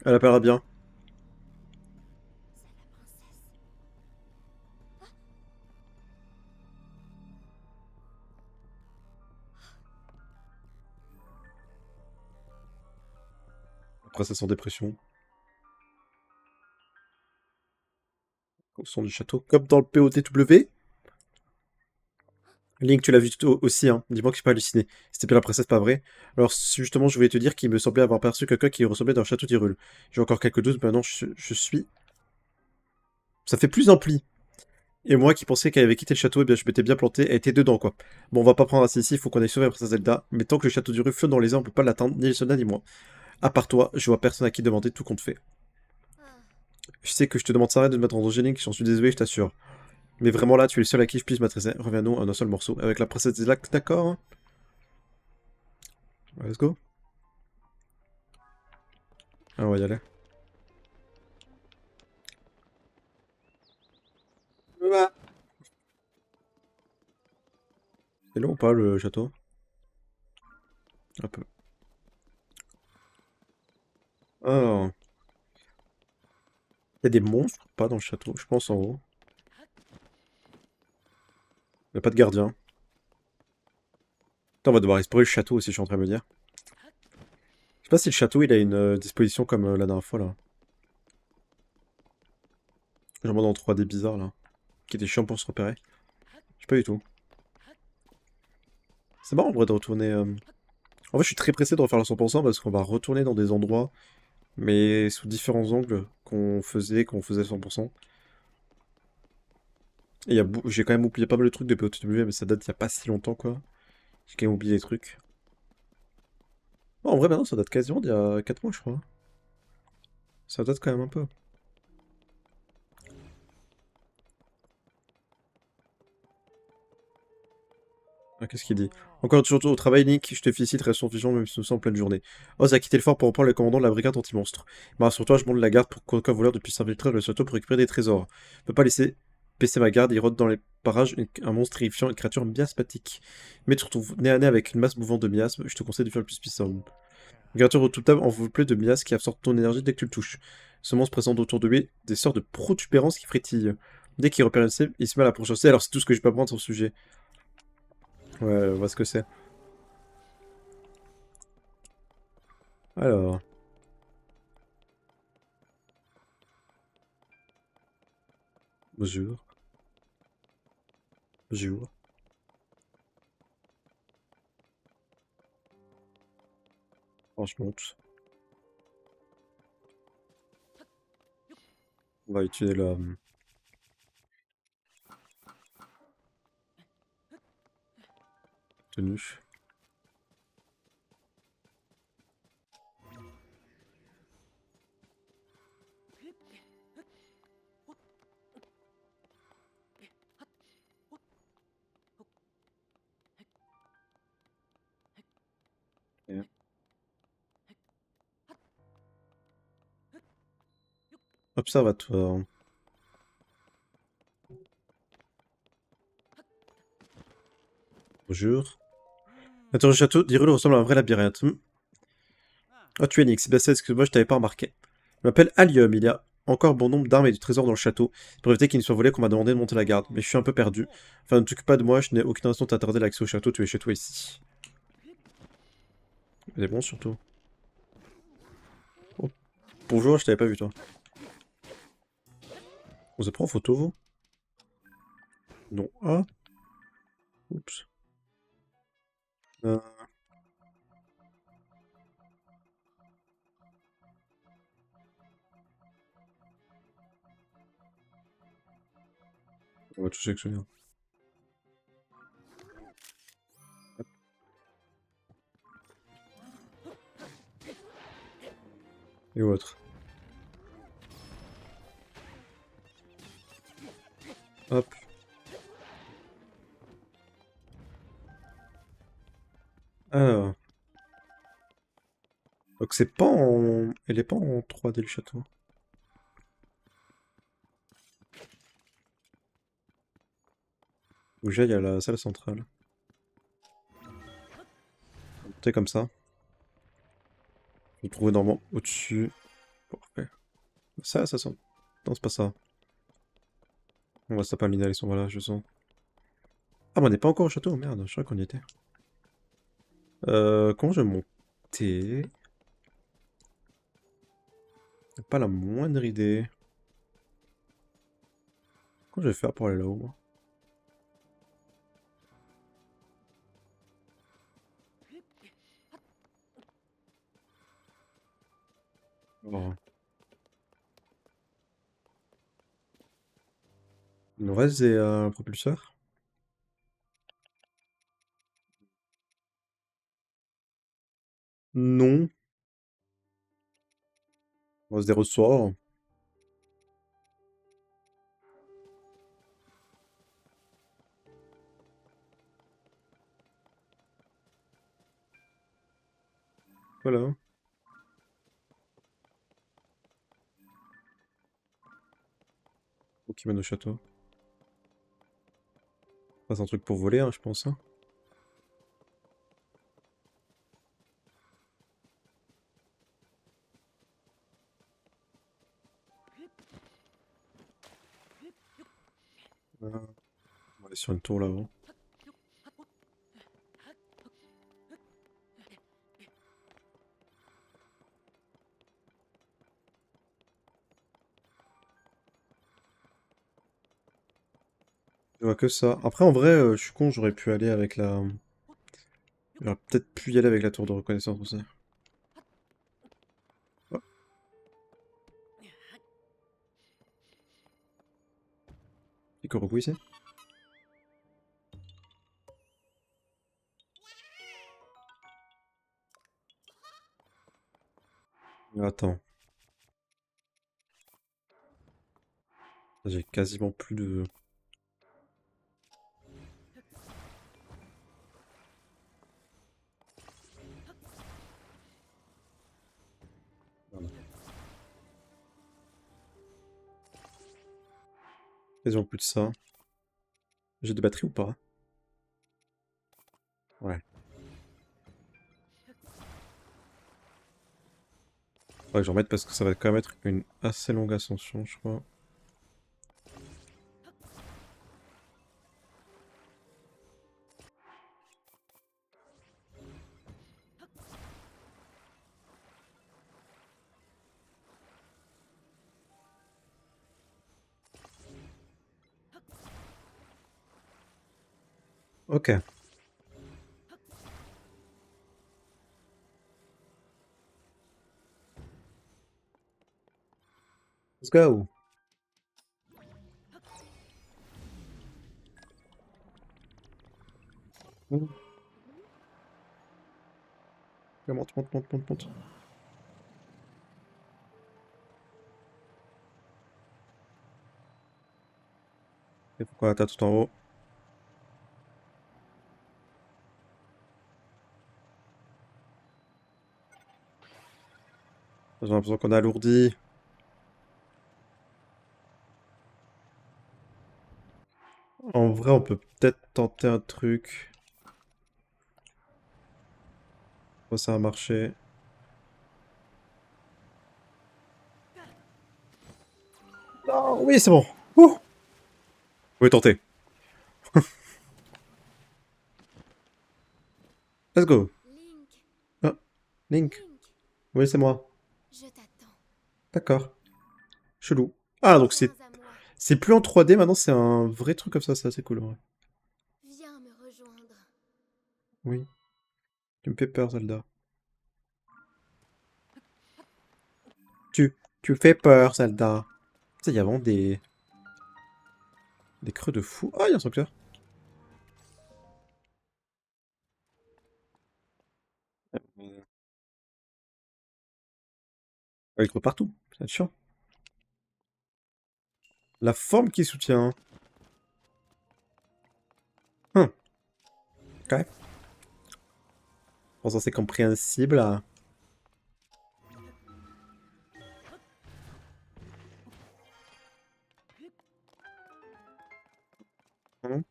Elle appellera bien. Princesse en dépression. Au son du château. Comme dans le POTW. Link, tu l'as vu aussi, hein. Dis-moi que je suis pas halluciné. C'était bien la princesse, pas vrai? Alors, justement, je voulais te dire qu'il me semblait avoir perçu quelqu'un qui ressemblait dans le château d'Hyrule. J'ai encore quelques doutes, maintenant je suis... Ça fait plus ampli. Et moi qui pensais qu'elle avait quitté le château, eh bien je m'étais bien planté, elle était dedans quoi. Bon, on va pas prendre assez ici, il faut qu'on aille sauver la princesse Zelda. Mais tant que le château d'Hyrule flotte dans les airs, on peut pas l'atteindre, ni les soldats ni moi. À part toi, je vois personne à qui demander, tout compte fait. Ah, Je sais que je te demande sans arrêt de me mettre en danger, Link, j'en suis désolé, je t'assure. Mais vraiment là, tu es le seul à qui je puisse m'adresser. Reviens-nous à un seul morceau. Avec la princesse Zelda, d'accord hein. Ouais, let's go. Ah, on va y aller. Ah. C'est long ou pas le château? Un peu. Alors, il y a des monstres ou pas dans le château? Je pense en haut. Il n'y a pas de gardien. Putain, on va devoir explorer le château aussi, je suis en train de me dire. Je sais pas si le château il a une disposition comme la dernière fois là. Genre en 3D bizarre là. Qui était chiant pour se repérer. Je sais pas du tout. C'est marrant en vrai de retourner. En fait, je suis très pressé de refaire le 100% parce qu'on va retourner dans des endroits, mais sous différents angles qu'on faisait 100%. Et j'ai quand même oublié pas mal de trucs de POTW, mais ça date il y a pas si longtemps quoi. J'ai quand même oublié des trucs. Oh, en vrai, maintenant ça date quasiment d'il y a 4 mois, je crois. Ça date quand même un peu. Ah, qu'est-ce qu'il dit? Encore toujours au travail, Nick, je te félicite, restons vigilants même si nous sommes en pleine journée. Oz a quitté le fort pour reprendre le commandant de la brigade anti-monstre. Mais rassure-toi, je monte la garde pour qu'aucun voleur ne puisse s'infiltrer dans le château pour récupérer des trésors. Je peux pas laisser baisser ma garde, il rôde dans les parages un monstre terrifiant, une créature miasmatique. Mais tu te retrouves nez à nez avec une masse mouvante de miasmes, je te conseille de faire le plus puissant. Une créature redoutable enveloppée de miasmes qui absorbe ton énergie dès que tu le touches. Ce monstre présente autour de lui des sortes de protubérances qui frétillent. Dès qu'il repère une cible, il se met à la pourchasser, alors c'est tout ce que je peux apprendre sur le sujet. Ouais, on voit ce que c'est. Alors, mesure, mesure. Franchement, on va utiliser la tenue. Et observatoire. Mesure. Attends, le château d'Hyrule ressemble à un vrai labyrinthe. Oh, tu es Nix, c'est bien ça, excuse-moi, je t'avais pas remarqué. Je m'appelle Allium, il y a encore bon nombre d'armes et de trésors dans le château. Pour éviter qu'il ne soit volé qu'on m'a demandé de monter la garde. Mais je suis un peu perdu. Enfin, ne t'occupe pas de moi, je n'ai aucune raison de t'attarder l'accès au château, tu es chez toi ici. Il est bon surtout. Oh, bonjour, je t'avais pas vu toi. On se prend en photo, vous? Non. Ah. Oups. Euh, on va tout sélectionner. Et autres. Hop. Alors. Donc c'est pas en... Elle est pas en 3D le château. Faut que j'aille à la salle centrale. C'est comme ça. Je vais le trouver normalement au-dessus. Parfait. Ça sent... Non, c'est pas ça. On va se taper un linéal, ils sont voilà, je sens. Ah, mais on n'est pas encore au château, merde, je crois qu'on y était. Comment je vais monter? Pas la moindre idée. Comment je vais faire pour aller là-haut, moi? Oh. Il nous reste des propulseurs? Non. Il reste des ressorts. Voilà. Faut qu'il mène au château. Enfin, c'est un truc pour voler, hein, je pense. Hein. Voilà. On va aller sur une tour là-haut. Je vois que ça. Après, en vrai, je suis con, j'aurais pu aller avec la... J'aurais peut-être pu y aller avec la tour de reconnaissance aussi. Oh. Et Koroku ici? Attends. J'ai quasiment plus de... Voilà. Quasiment plus de ça. J'ai de batterie ou pas? Ouais. Ouais, je vais en mettre parce que ça va quand même être une assez longue ascension, je crois. Ok. Let's go. Mmh. Monte, monte, monte, monte, monte. Et pourquoi t'as tout en haut? J'ai l'impression qu'on a alourdi. En vrai, on peut peut-être tenter un truc. Oh, ça a marché. Non, oui, c'est bon. Ouh. Vous pouvez tenter. Let's go. Link, Ah, Link. Link, Oui, c'est moi. je t'attends. D'accord. Chelou. Ah, donc Viens à moi. c'est plus en 3D, maintenant c'est un vrai truc comme ça, c'est assez cool. Ouais. Viens me rejoindre. Oui. Tu me fais peur, Zelda. Tu fais peur, Zelda. Tu sais, il y a vraiment des creux de fou. Ah, il y a un sanctuaire. Ah, il trouve partout. C'est chiant. La forme qui soutient. Hum, ok. Bon, ça c'est compréhensible. Hum.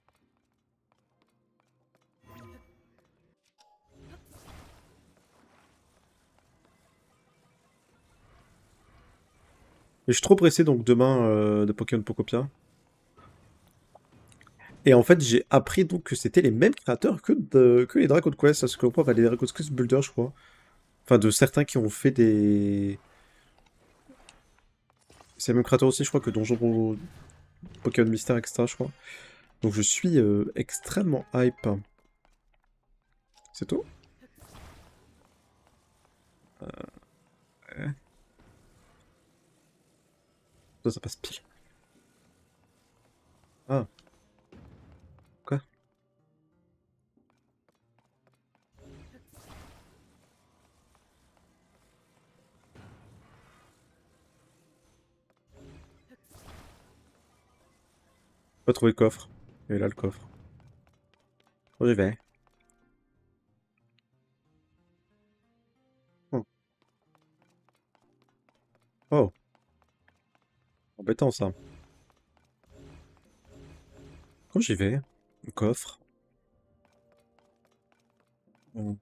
Mais je suis trop pressé donc demain de Pokémon Pocopia. Et en fait, j'ai appris donc que c'était les mêmes créateurs que les Dragon Quest. Parce que enfin, les Dragon Quest Builder, je crois. Enfin, de certains qui ont fait C'est le même créateur aussi, je crois, que Donjon Pokémon Mystère, etc., je crois. Donc je suis extrêmement hype. C'est tout? Ouais. Ça passe pile. Ah, quoi? Pas trouvé le coffre. Et là, le coffre. Oh, j'y vais. Oh. Oh, embêtant ça. Quand j'y vais, le coffre. Oh.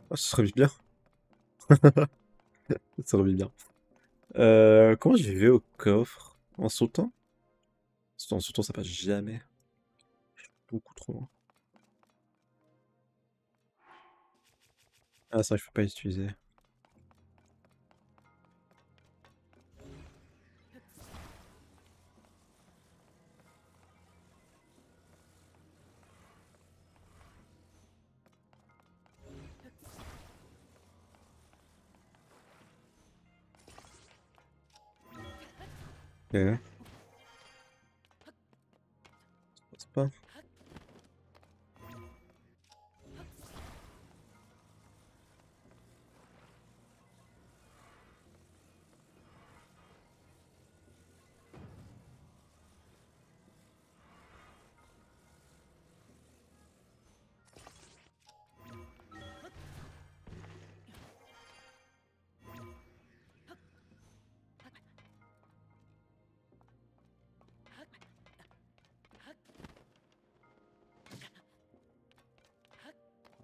Ah, ce serait bien. Ça serait bien. Comment j'y vais au coffre? En sautant? En sautant, ça passe jamais. Beaucoup trop loin. Ah, c'est vrai que je peux pas l'utiliser. Ok. C'est pas.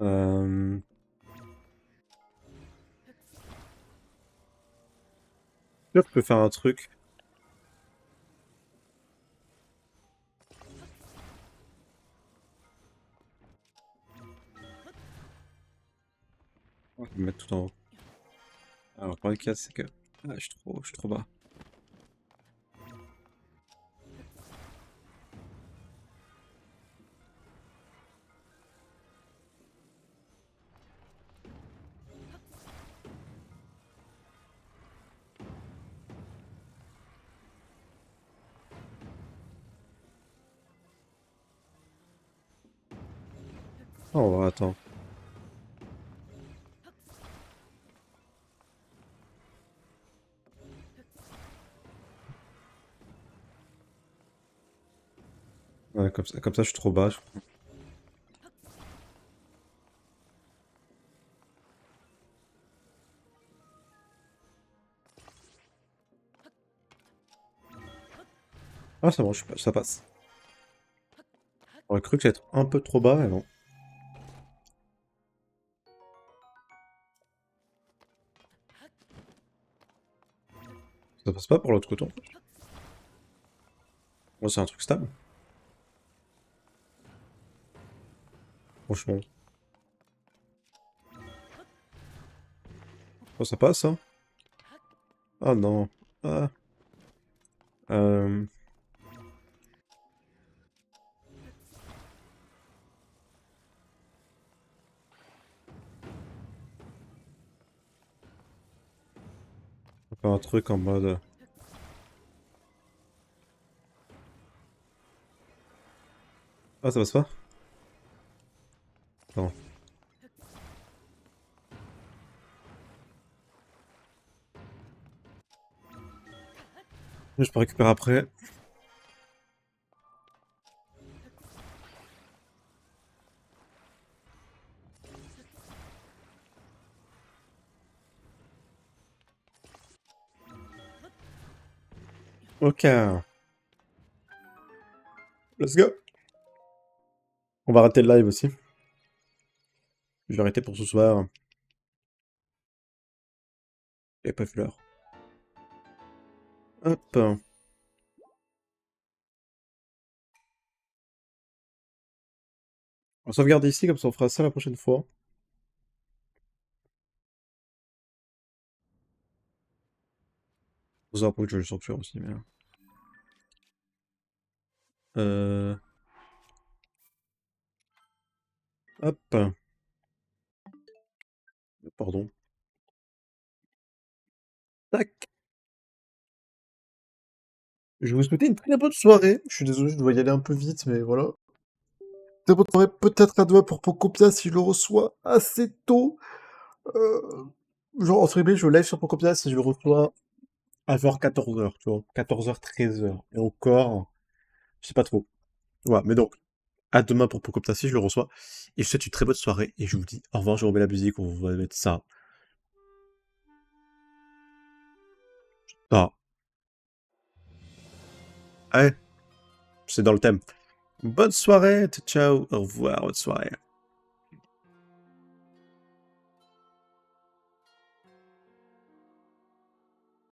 Euh... Là, je peux faire un truc. Je vais me mettre tout en haut. Alors, le problème qu'il y a, c'est que. Ah, je suis trop bas. Oh, attends. Ouais, comme ça, je suis trop bas. Ah, ça marche, ça passe. J'aurais cru que j'allais être un peu trop bas, mais non. Ça passe pas pour l'autre côté, en fait. Moi, c'est un truc stable. Franchement. Oh, ça passe, hein? Ah non. Ah. Euh... On va faire un truc en mode. Ah, ça passe pas? Non. Je peux récupérer après. Ok. Let's go. On va arrêter le live aussi. Je vais arrêter pour ce soir. J'avais pas vu l'heure. Hop. On va sauvegarder ici, comme ça on fera ça la prochaine fois. On pour que je le sanctuaire aussi, mais... Euh... Hop. Pardon. Tac. Je vais vous souhaiter une très bonne soirée. Je suis désolé, je dois y aller un peu vite, mais voilà. Très bonne soirée, peut-être à demain pour Pocopia si je le reçois assez tôt. Euh, Genre, entre guillemets, je live sur Pocopia si je le reçois à vers 14h, tu vois. 14h, 13h. Et encore, je sais pas trop. Voilà, mais donc, à demain pour Pocopia si je le reçois. Et je vous souhaite une très bonne soirée. Et je vous dis au revoir, je remets la musique, on va mettre ça. Ah, ouais, c'est dans le thème. Bonne soirée, ciao, au revoir, bonne soirée.